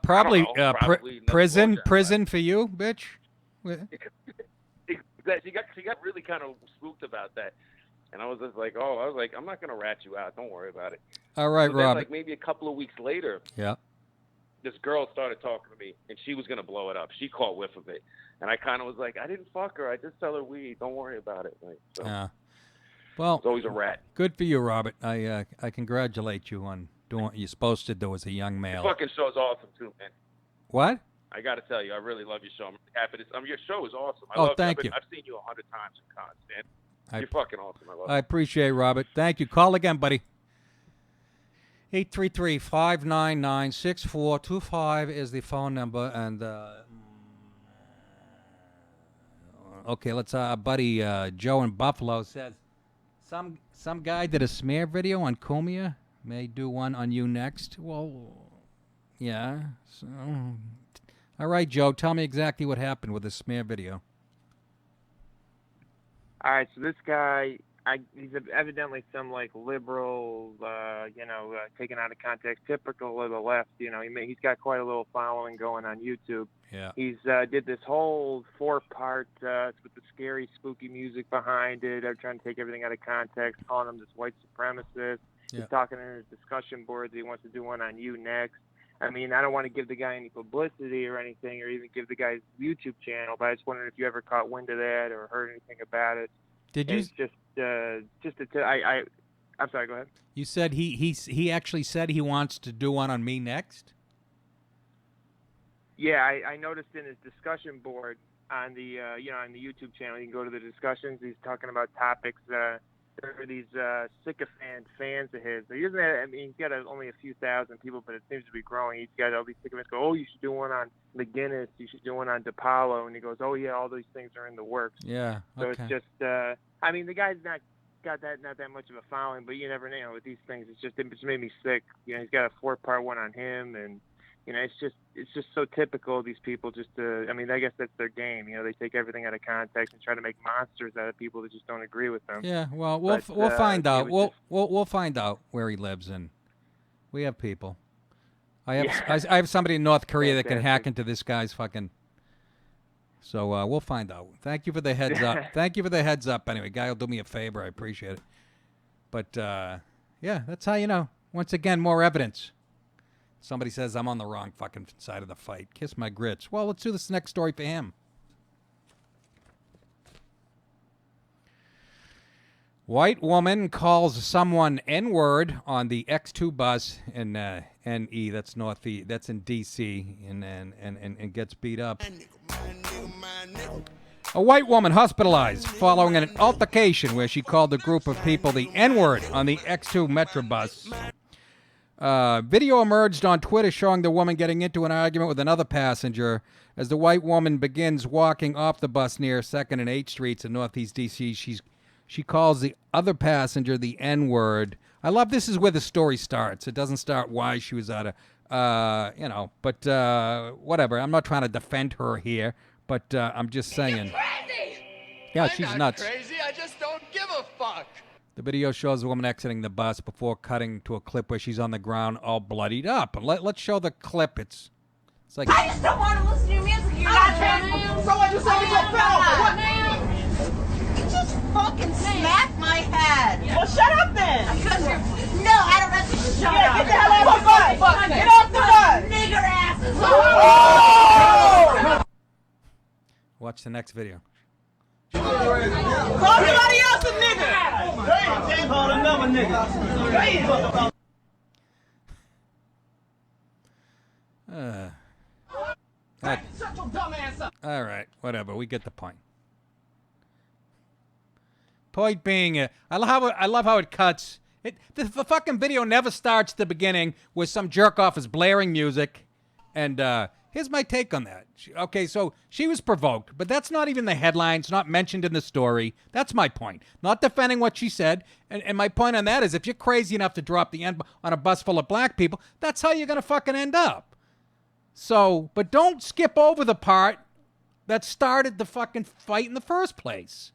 Probably, Probably prison for you, bitch. She got really kind of spooked about that, and I was just like, I'm not gonna rat you out. Don't worry about it. All right, so then, Rob. like maybe a couple of weeks later, this girl started talking to me, and she was gonna blow it up. She caught whiff of it, and I kind of was like, I didn't fuck her. I just tell her weed. Don't worry about it. Like, so. Well, it's always a rat. Good for you, Robert. I congratulate you on doing what you're supposed to do as a young male. Your fucking show's awesome too, man. What? I got to tell you, I really love your show. I'm happy to. Your show is awesome. Thank you. I've seen you 100 times in cons, man. You're fucking awesome. I love I appreciate it, Robert. Thank you. Call again, buddy. 833-599-6425 is the phone number, and okay, let's. Buddy Joe in Buffalo says some guy did a smear video on Cuomo. May do one on you next. Well, yeah. So, all right, Joe. Tell me exactly what happened with the smear video. All right, so this guy, he's evidently some like liberal, taken out of context, typical of the left. He's got quite a little following going on YouTube. Yeah. He's did this whole 4-part with the scary, spooky music behind it. They're trying to take everything out of context, calling him this white supremacist. Yeah. He's talking in his discussion boards. He wants to do one on you next. I mean, I don't want to give the guy any publicity or anything, or even give the guy's YouTube channel, but I just wondered if you ever caught wind of that or heard anything about it. Did you? It's I'm sorry. Go ahead. You said he actually said he wants to do one on me next. Yeah, I noticed in his discussion board on the on the YouTube channel, you can go to the discussions. He's talking about topics. There are these sycophant fans of his. He doesn't have, he's got only a few thousand people, but it seems to be growing. He's got all these sycophants go, oh, you should do one on McGinnis. You should do one on DiPaolo. And he goes, oh, yeah, all these things are in the works. Yeah, So okay. it's just, the guy's not that much of a following, but you never know with these things. It just made me sick. He's got a 4-part one on him, and it's just so typical of these people. I guess that's their game. They take everything out of context and try to make monsters out of people that just don't agree with them. Yeah, well, we'll find out. We'll find out where he lives, and we have people. I have somebody in North Korea that can hack into this guy's fucking. So we'll find out. Thank you for the heads up. Thank you for the heads up. Anyway, guy will do me a favor. I appreciate it. But yeah, that's how you know. Once again, more evidence. Somebody says I'm on the wrong fucking side of the fight. Kiss my grits. Well, let's do this next story for him. White woman calls someone N-word on the X2 bus in NE. That's Northeast. That's in D.C. and gets beat up. A white woman hospitalized following an altercation where she called a group of people the N-word on the X2 Metro bus. Video emerged on Twitter showing the woman getting into an argument with another passenger as the white woman begins walking off the bus near 2nd and 8th Streets in Northeast D.C. She calls the other passenger the N-word. I love this is where the story starts. It doesn't start why she was out of, but whatever. I'm not trying to defend her here, but I'm just saying. Crazy! Yeah, I'm she's not nuts. crazy. I just don't give a fuck. The video shows the woman exiting the bus before cutting to a clip where she's on the ground all bloodied up. And let's show the clip. It's like... I just don't want to listen to your music. You're not trying. So what you say to your What? You just fucking smacked my head. Well, shut up then. Because you're... No, I don't have to shut up. Get the hell off the bus. Get off the bus. Nigger asses. Oh! Watch the next video. Call somebody else a nigga. Call another nigga. Shut your dumb ass up. All right, whatever. We get the point. Point being, I love how it cuts. The fucking video never starts at the beginning with some jerk off is blaring music, and here's my take on that. Okay, so she was provoked, but that's not even the headline. It's not mentioned in the story. That's my point. Not defending what she said, and my point on that is if you're crazy enough to drop the N on a bus full of black people, that's how you're gonna fucking end up. So, but don't skip over the part that started the fucking fight in the first place.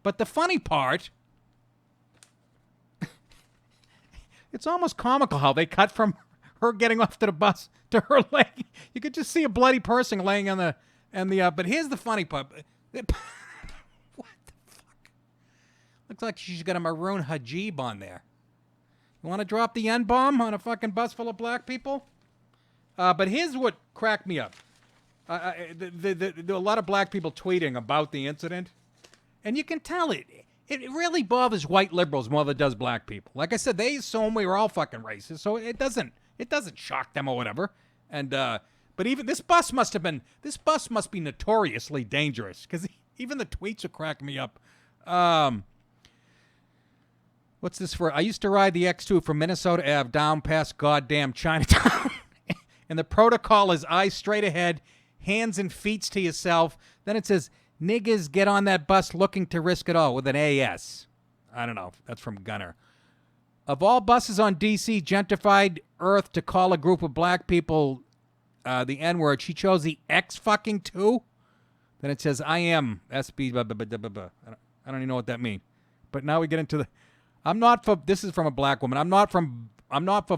But the funny part, it's almost comical how they cut from her getting off to the bus to her leg. You could just see a bloody person laying on the but here's the funny part. What the fuck? Looks like she's got a maroon hijab on there. You want to drop the N-bomb on a fucking bus full of black people? But here's what cracked me up. There are a lot of black people tweeting about the incident, and you can tell it really bothers white liberals more than it does black people. Like I said, they assume we were all fucking racist, so it doesn't shock them or whatever. And but even this bus must be notoriously dangerous, because even the tweets are cracking me up. What's this for? I used to ride the X2 from Minnesota Ave down past goddamn Chinatown. And the protocol is eyes straight ahead, hands and feet to yourself. Then it says, niggas get on that bus looking to risk it all with an AS. I don't know. That's from Gunner. Of all buses on DC gentrified Earth to call a group of black people the N-word, she chose the X-fucking-2? Then it says, I am SB, blah, blah, blah, blah, blah. I don't even know what that means. But now we get into the... this is from a black woman. I'm not for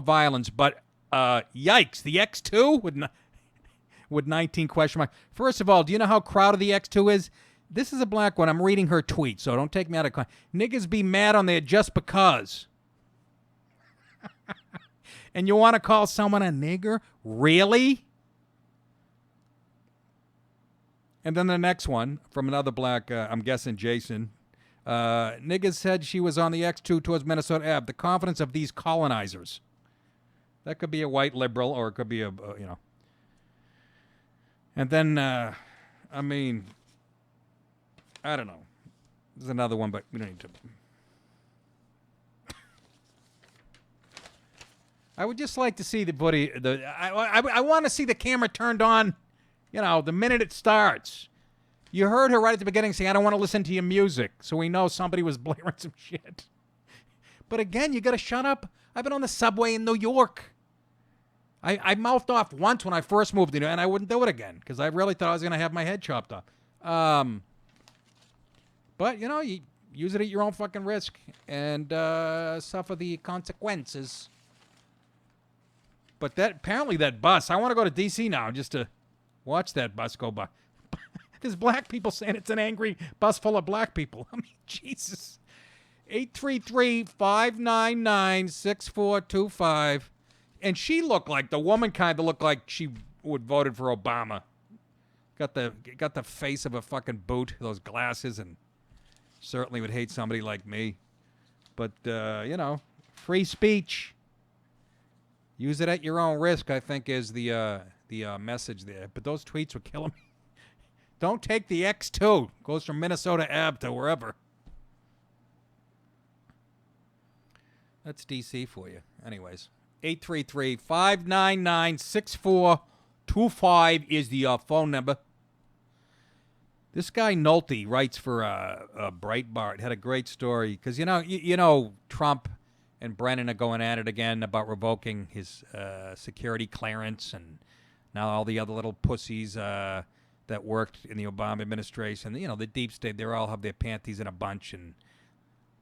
violence, but yikes, the X2 with 19 question mark. First of all, do you know how crowded the X2 is? This is a black one. I'm reading her tweet, so don't take me out of context. Niggas be mad on there just because. And you want to call someone a nigger? Really? And then the next one from another black, I'm guessing Jason. Niggas said she was on the X2 towards Minnesota Ave. The confidence of these colonizers. That could be a white liberal, or it could be a. And then, I don't know. There's another one, but we don't need to. I would just like to see the buddy. I want to see the camera turned on, the minute it starts. You heard her right at the beginning saying, I don't want to listen to your music. So we know somebody was blaring some shit. But again, you got to shut up. I've been on the subway in New York. I mouthed off once when I first moved in, and I wouldn't do it again because I really thought I was going to have my head chopped off. But, you use it at your own fucking risk and suffer the consequences. But apparently that bus, I want to go to D.C. now just to watch that bus go by. There's black people saying it's an angry bus full of black people. I mean, Jesus. 833-599-6425. And she looked like, the woman kind of looked like she would voted for Obama. Got the face of a fucking boot, those glasses, and certainly would hate somebody like me. But, free speech. Use it at your own risk, I think, is the message there. But those tweets were killing me. Don't take the X2. Goes from Minnesota Ave to wherever. That's DC for you. Anyways, 833-599-6425 is the phone number. This guy Nolte writes for Breitbart. Had a great story because you know Trump and Brennan are going at it again about revoking his security clearance, and now all the other little pussies that worked in the Obama administration, the deep state, they all have their panties in a bunch. And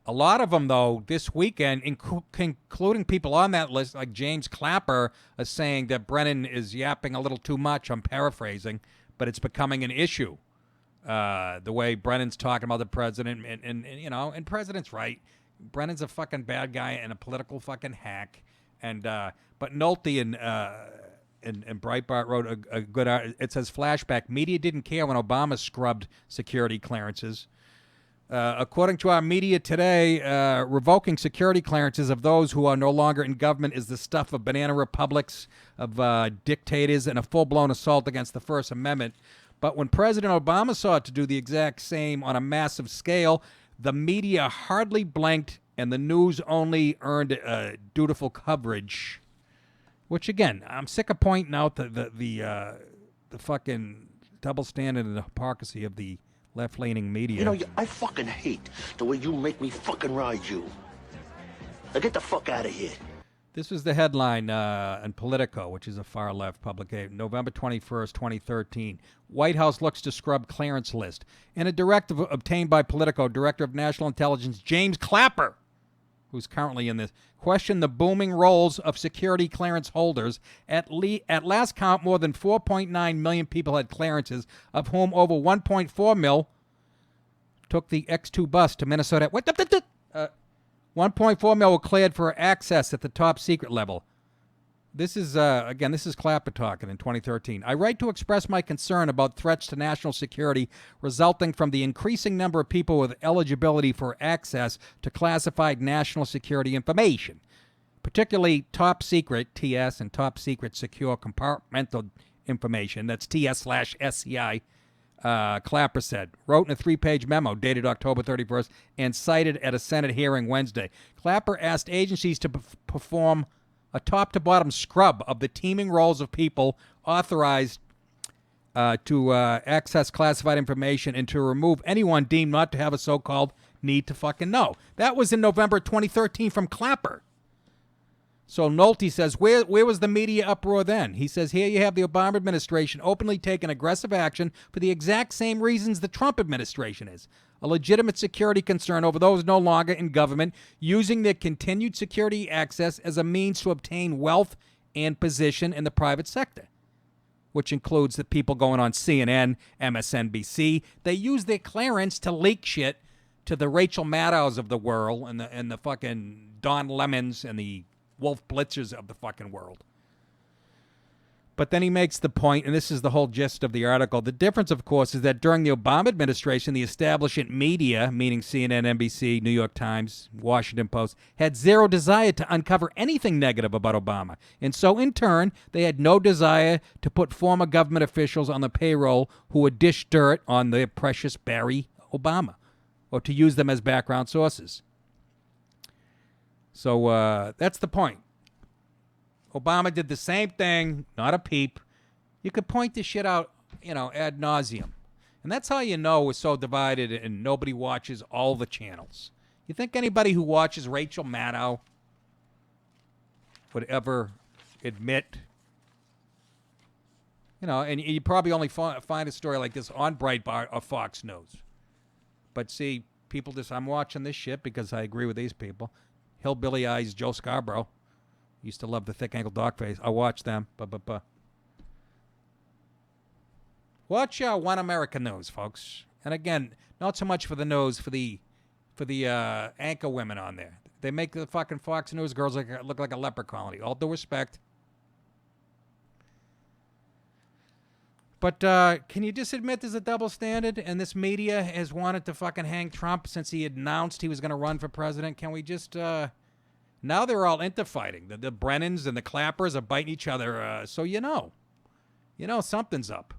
a lot of them, though, this weekend, including people on that list, like James Clapper, are saying that Brennan is yapping a little too much. I'm paraphrasing, but it's becoming an issue. The way Brennan's talking about the president, and president's right. Brennan's a fucking bad guy and a political fucking hack. And but Nolte and Breitbart wrote a good article. It says, flashback, media didn't care when Obama scrubbed security clearances. According to our media today, revoking security clearances of those who are no longer in government is the stuff of banana republics, of dictators, and a full-blown assault against the First Amendment. But when President Obama sought to do the exact same on a massive scale, the media hardly blinked, and the news only earned dutiful coverage. Which, again, I'm sick of pointing out the fucking double standard and the hypocrisy of the left-leaning media. I fucking hate the way you make me fucking ride you. Now get the fuck out of here. This was the headline in Politico, which is a far-left publication, November 21st, 2013. White House looks to scrub clearance list. In a directive obtained by Politico, Director of National Intelligence James Clapper, who's currently in this, questioned the booming rolls of security clearance holders. At last count, more than 4.9 million people had clearances, of whom over 1.4 mil took the X2 bus to Minnesota. 1.4 mil were cleared for access at the top secret level. This is Clapper talking in 2013. I write to express my concern about threats to national security resulting from the increasing number of people with eligibility for access to classified national security information, particularly top secret, TS, and top secret secure compartmental information, that's TS/SCI, Clapper said, wrote in a 3-page memo dated October 31st and cited at a Senate hearing Wednesday. Clapper asked agencies to perform a top-to-bottom scrub of the teeming rolls of people authorized to access classified information and to remove anyone deemed not to have a so-called need to fucking know. That was in November 2013 from Clapper. So Nolte says, where was the media uproar then? He says, here you have the Obama administration openly taking aggressive action for the exact same reasons the Trump administration is. A legitimate security concern over those no longer in government using their continued security access as a means to obtain wealth and position in the private sector, which includes the people going on CNN, MSNBC. They use their clearance to leak shit to the Rachel Maddows of the world and the fucking Don Lemons and the Wolf Blitzers of the fucking world. But then he makes the point, and this is the whole gist of the article. The difference, of course, is that during the Obama administration, the establishment media, meaning CNN, NBC, New York Times, Washington Post, had zero desire to uncover anything negative about Obama. And so, in turn, they had no desire to put former government officials on the payroll who would dish dirt on their precious Barry Obama, or to use them as background sources. So that's the point. Obama did the same thing, not a peep. You could point this shit out, ad nauseum. And that's how you know we're so divided and nobody watches all the channels. You think anybody who watches Rachel Maddow would ever admit, and you probably only find a story like this on Breitbart or Fox News. But see, people I'm watching this shit because I agree with these people. Hillbilly Eyes Joe Scarborough. Used to love the thick ankle dog face. I watch them. Watch One American News, folks. And again, not so much for the news, for the anchor women on there. They make the fucking Fox News girls look like a leper colony. All due respect. But can you just admit there's a double standard and this media has wanted to fucking hang Trump since he announced he was going to run for president? Can we just... now they're all infighting. The Brennans and the Clappers are biting each other, so something's up.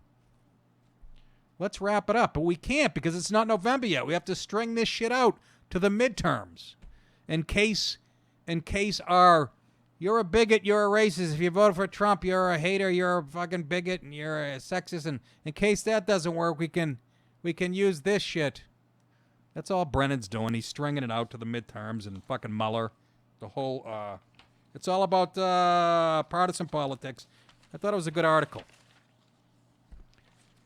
Let's wrap it up. But we can't because it's not November yet. We have to string this shit out to the midterms. In case you're a bigot, you're a racist. If you vote for Trump, you're a hater, you're a fucking bigot, and you're a sexist. And in case that doesn't work, we can use this shit. That's all Brennan's doing. He's stringing it out to the midterms and fucking Mueller. The whole, it's all about partisan politics. I thought it was a good article.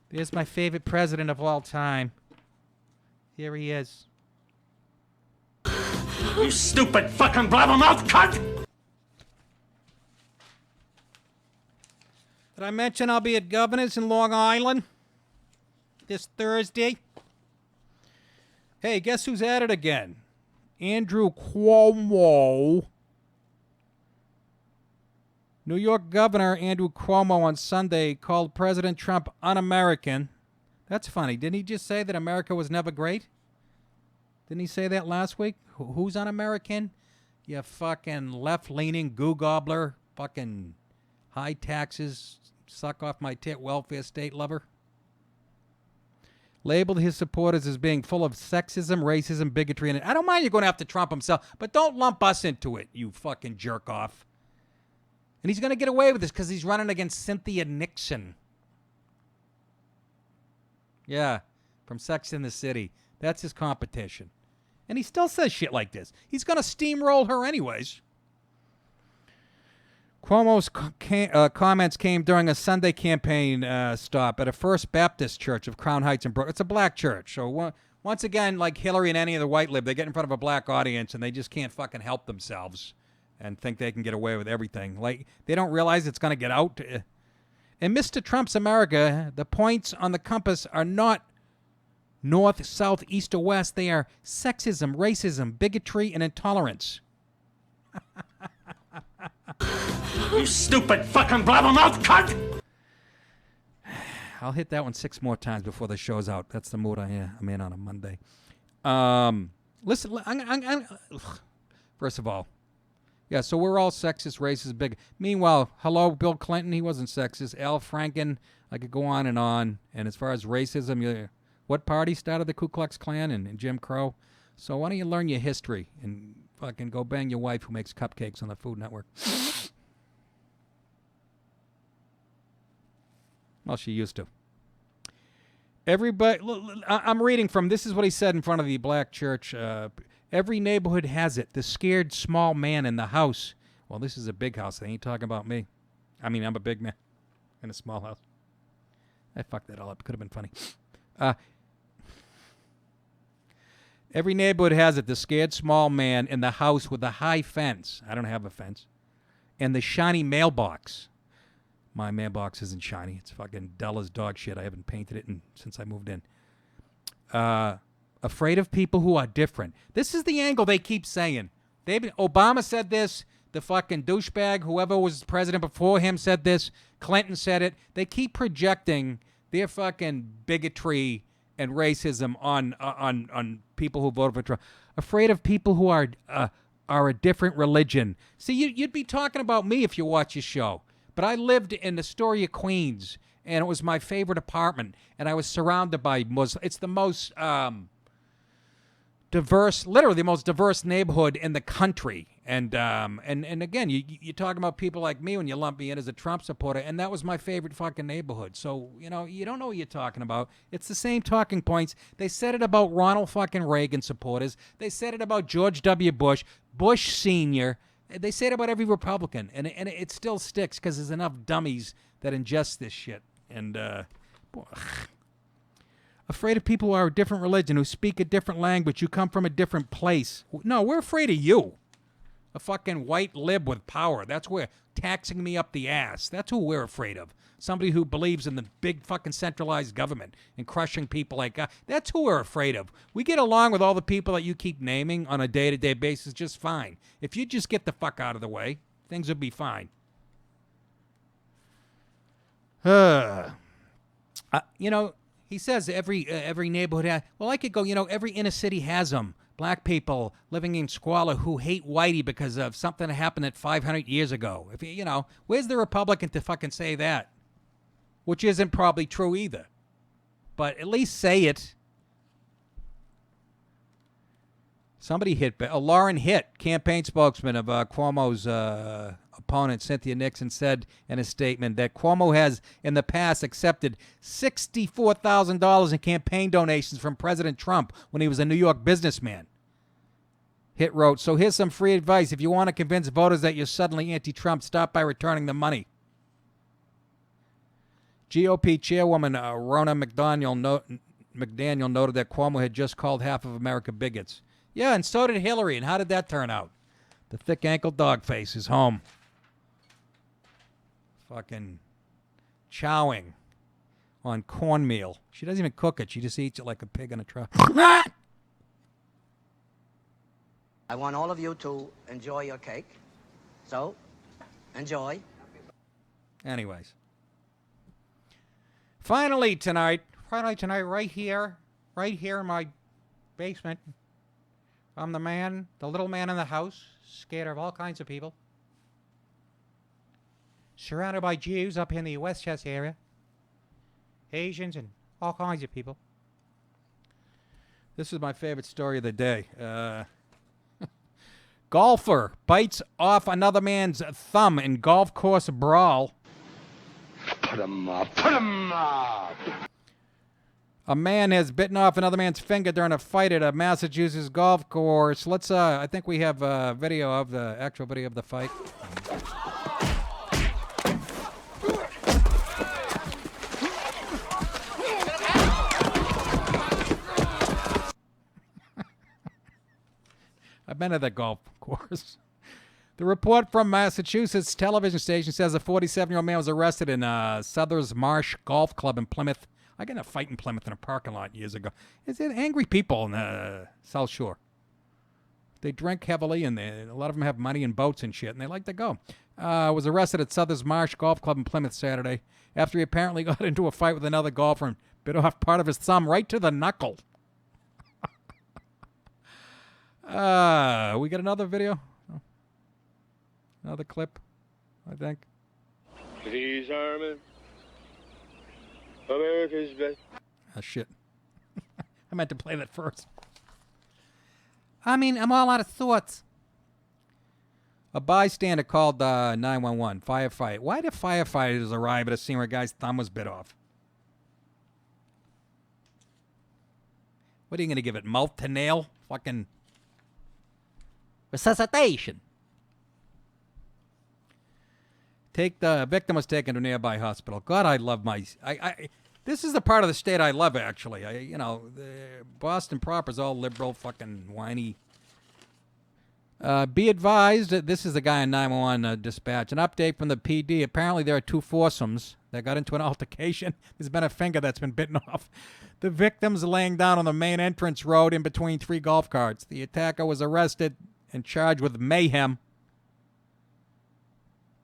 There's my favorite president of all time. Here he is. You stupid fucking blabbermouth cunt! Did I mention I'll be at Governor's in Long Island this Thursday? Hey, guess who's at it again? Andrew Cuomo. New York Governor Andrew Cuomo on Sunday called President Trump un-American. That's funny. Didn't he just say that America was never great? Didn't he say that last week? Who's un-American? You fucking left-leaning goo gobbler, fucking high taxes, suck off my tit welfare state lover. Labeled his supporters as being full of sexism, racism, bigotry, and I don't mind you going after Trump himself, but don't lump us into it, you fucking jerk off. And he's going to get away with this because he's running against Cynthia Nixon. Yeah, from Sex and the City. That's his competition. And he still says shit like this. He's going to steamroll her anyways. Cuomo's comments came during a Sunday campaign stop at a First Baptist Church of Crown Heights in Brooklyn. It's a black church. So once again, like Hillary and any of the white lib, they get in front of a black audience and they just can't fucking help themselves and think they can get away with everything. Like, they don't realize it's going to get out. In Mr. Trump's America, the points on the compass are not north, south, east, or west. They are sexism, racism, bigotry, and intolerance. You stupid fucking blabbermouth cunt! I'll hit that one 6 more times before the show's out. That's the mood I'm in on a Monday. Listen, first of all, yeah, so we're all sexist, racist, big. Meanwhile, hello, Bill Clinton, he wasn't sexist. Al Franken, I could go on. And as far as racism, what party started the Ku Klux Klan and Jim Crow? So why don't you learn your history and fucking go bang your wife who makes cupcakes on the Food Network? Well, she used to. Everybody, I'm reading from, this is what he said in front of the black church. Every neighborhood has it. The scared small man in the house. Well, this is a big house. They ain't talking about me. I mean, I'm a big man in a small house. I fucked that all up. Could have been funny. Every neighborhood has it. The scared small man in the house with the high fence. I don't have a fence. And the shiny mailbox. My mailbox isn't shiny. It's fucking dull as dog shit. I haven't painted it since I moved in. Afraid of people who are different. This is the angle they keep saying. Obama said this. The fucking douchebag, whoever was president before him, said this. Clinton said it. They keep projecting their fucking bigotry and racism on people who voted for Trump. Afraid of people who are a different religion. See, you'd be talking about me if you watch your show. But I lived in Astoria, Queens, and it was my favorite apartment, and I was surrounded by Muslims. It's the most diverse, literally the most diverse neighborhood in the country. And again, you're talking about people like me when you lump me in as a Trump supporter, and that was my favorite fucking neighborhood. So, you don't know what you're talking about. It's the same talking points. They said it about Ronald fucking Reagan supporters. They said it about George W. Bush, Bush Sr., they say it about every Republican, and it still sticks because there's enough dummies that ingest this shit. And afraid of people who are a different religion, who speak a different language, who come from a different place. No, we're afraid of you. A fucking white lib with power. That's where taxing me up the ass. That's who we're afraid of. Somebody who believes in the big fucking centralized government and crushing people like us. That's who we're afraid of. We get along with all the people that you keep naming on a day-to-day basis just fine. If you just get the fuck out of the way, things would be fine. He says every neighborhood has. Well, I could go, every inner city has them. Black people living in squalor who hate whitey because of something that happened 500 years ago. If where's the Republican to fucking say that? Which isn't probably true either. But at least say it. Somebody hit Lauren Hitt, campaign spokesman of Cuomo's opponent, Cynthia Nixon, said in a statement that Cuomo has in the past accepted $64,000 in campaign donations from President Trump when he was a New York businessman. Hitt wrote, so here's some free advice. If you want to convince voters that you're suddenly anti-Trump, stop by returning the money. GOP chairwoman Ronna McDaniel noted that Cuomo had just called half of America bigots. Yeah, and so did Hillary. And how did that turn out? The thick ankle dog face is home. Fucking chowing on cornmeal. She doesn't even cook it. She just eats it like a pig in a trough. I want all of you to enjoy your cake. So, enjoy. Anyways. Finally tonight, right here in my basement, I'm the little man in the house, scared of all kinds of people. Surrounded by Jews up in the Westchester area. Asians and all kinds of people. This is my favorite story of the day. Golfer bites off another man's thumb in golf course brawl. Put him up. Put him up. A man has bitten off another man's finger during a fight at a Massachusetts golf course. Let's, I think we have a video of the actual video of the fight. been to that golf course. The report from Massachusetts television station says a 47-year-old man was arrested in Southers Marsh Golf Club in Plymouth. I got in a fight in Plymouth in a parking lot years ago. It's angry people in the South Shore. They drink heavily, and a lot of them have money and boats and shit, and they like to go. Was arrested at Southers Marsh Golf Club in Plymouth Saturday after he apparently got into a fight with another golfer and bit off part of his thumb right to the knuckle. We got another video? Another clip, I think. These are America's best. Oh, shit. I meant to play that first. I mean, I'm all out of thoughts. A bystander called 911, firefight. Why did firefighters arrive at a scene where a guy's thumb was bit off? What are you going to give it, mouth to nail? Fucking resuscitation. The victim was taken to a nearby hospital. God, I love my... this is the part of the state I love, actually. The Boston proper is all liberal, fucking whiny. Be advised, this is the guy on 911 dispatch. An update from the PD. Apparently there are two foursomes that got into an altercation. There's been a finger that's been bitten off. The victim's laying down on the main entrance road in between three golf carts. The attacker was arrested and charged with mayhem.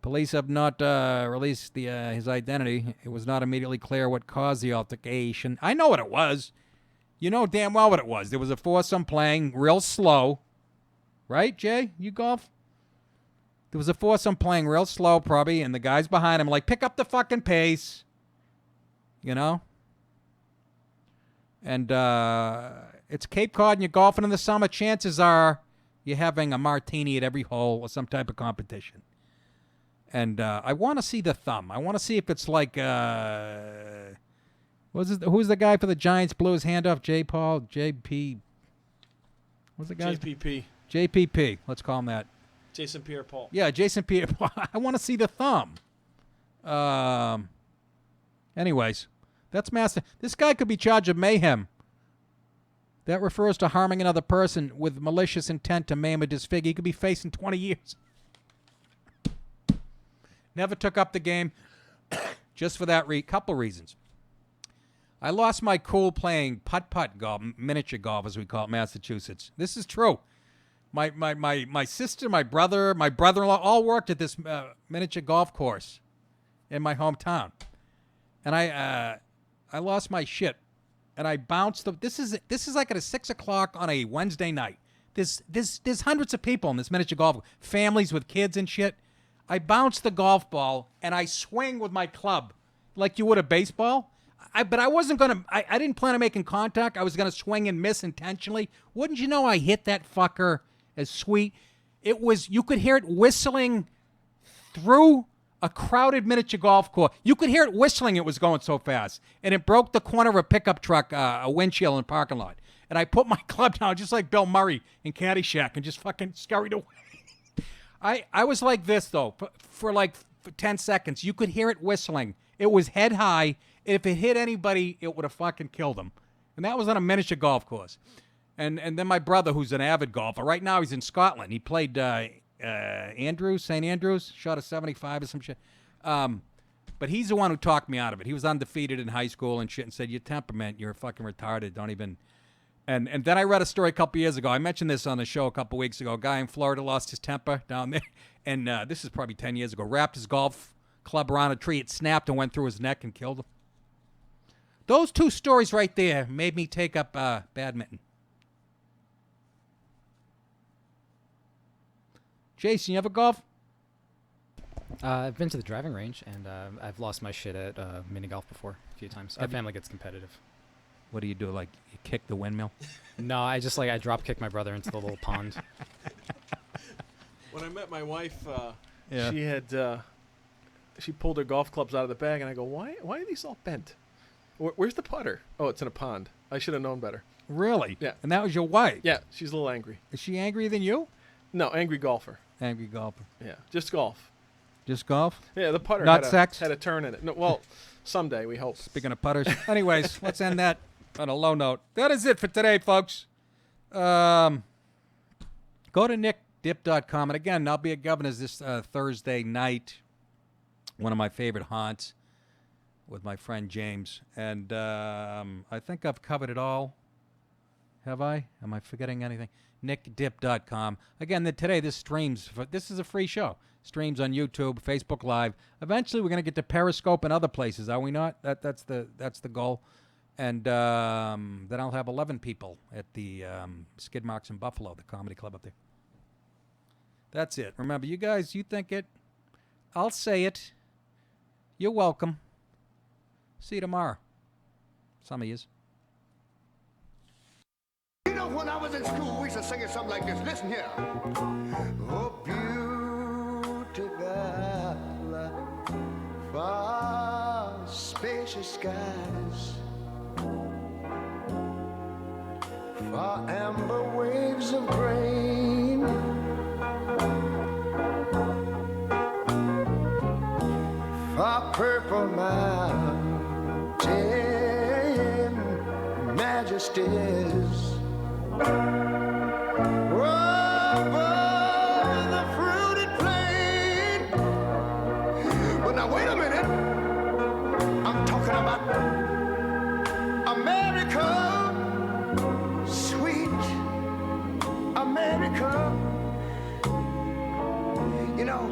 Police have not released his identity. It was not immediately clear what caused the altercation. I know what it was. You know damn well what it was. There was a foursome playing real slow. Right, Jay? You golf? There was a foursome playing real slow, probably, and the guys behind him like, pick up the fucking pace. You know? And it's Cape Cod and you're golfing in the summer. Chances are you're having a martini at every hole or some type of competition. And I want to see the thumb. I want to see if it's like, who's the guy for the Giants blew his hand off? JP. What's the guy? JPP. JPP. Let's call him that. Jason Pierre-Paul. Yeah, Jason Pierre-Paul. I want to see the thumb. Anyways, that's massive. This guy could be charged of mayhem. That refers to harming another person with malicious intent to maim or disfigure. He could be facing 20 years. Never took up the game just for that couple reasons. I lost my cool playing putt-putt golf, miniature golf as we call it in Massachusetts. This is true. My sister, my brother-in-law all worked at this miniature golf course in my hometown. And I lost my shit. And I bounced. This is like at 6 o'clock on a Wednesday night. There's hundreds of people in this miniature golf, families with kids and shit. I bounce the golf ball, and I swing with my club like you would a baseball. But I wasn't going to – I didn't plan on making contact. I was going to swing and miss intentionally. Wouldn't you know I hit that fucker as sweet? It was – you could hear it whistling through a crowded miniature golf course. You could hear it whistling. It was going so fast. And it broke the corner of a pickup truck, a windshield in the parking lot. And I put my club down just like Bill Murray in Caddyshack and just fucking scurried away. I was like this, though, for 10 seconds. You could hear it whistling. It was head high. If it hit anybody, it would have fucking killed them. And that was on a miniature golf course. And then my brother, who's an avid golfer, right now he's in Scotland. He played St. Andrews, shot a 75 or some shit. But he's the one who talked me out of it. He was undefeated in high school and shit and said, your temperament, you're fucking retarded. Don't even... And then I read a story a couple years ago. I mentioned this on the show a couple weeks ago. A guy in Florida lost his temper down there. And this is probably 10 years ago. Wrapped his golf club around a tree. It snapped and went through his neck and killed him. Those two stories right there made me take up badminton. Jason, you ever golf? I've been to the driving range, and I've lost my shit at mini golf before a few times. Our family gets competitive. What do? Like you kick the windmill? No, I just I drop kick my brother into the little pond. When I met my wife, Yeah. she had she pulled her golf clubs out of the bag, and I go, why are these all bent? Where's the putter? Oh, it's in a pond. I should have known better. Really? Yeah. And that was your wife? Yeah, she's a little angry. Is she angrier than you? No, angry golfer. Angry golfer. Yeah, just golf. Just golf? Yeah, the putter Not had sex? had a turn in it. No, well, someday we hope. Speaking of putters. Anyways, let's end that on a low note. That is it for today, folks. Go Go to nickdip.com. And again, I'll be at Governor's this Thursday night, one of my favorite haunts, with my friend James. And I think I've covered it all. Have I? Am I forgetting anything? nickdip.com. Again, today this streams. This is a free show. Streams on YouTube, Facebook Live. Eventually, we're going to get to Periscope and other places. Are we not? That's the goal. And then I'll have 11 people at the Skid Marks in Buffalo, the comedy club up there. That's it. Remember, you guys, you think it. I'll say it. You're welcome. See you tomorrow. Some of yous. You know, when I was in school, we used to sing it something like this. Listen here. Oh, beautiful, far spacious skies, far amber waves of grain, far purple mountain majesties. Over the fruited plain. But now wait a minute. I'm talking about America, sweet America. You know,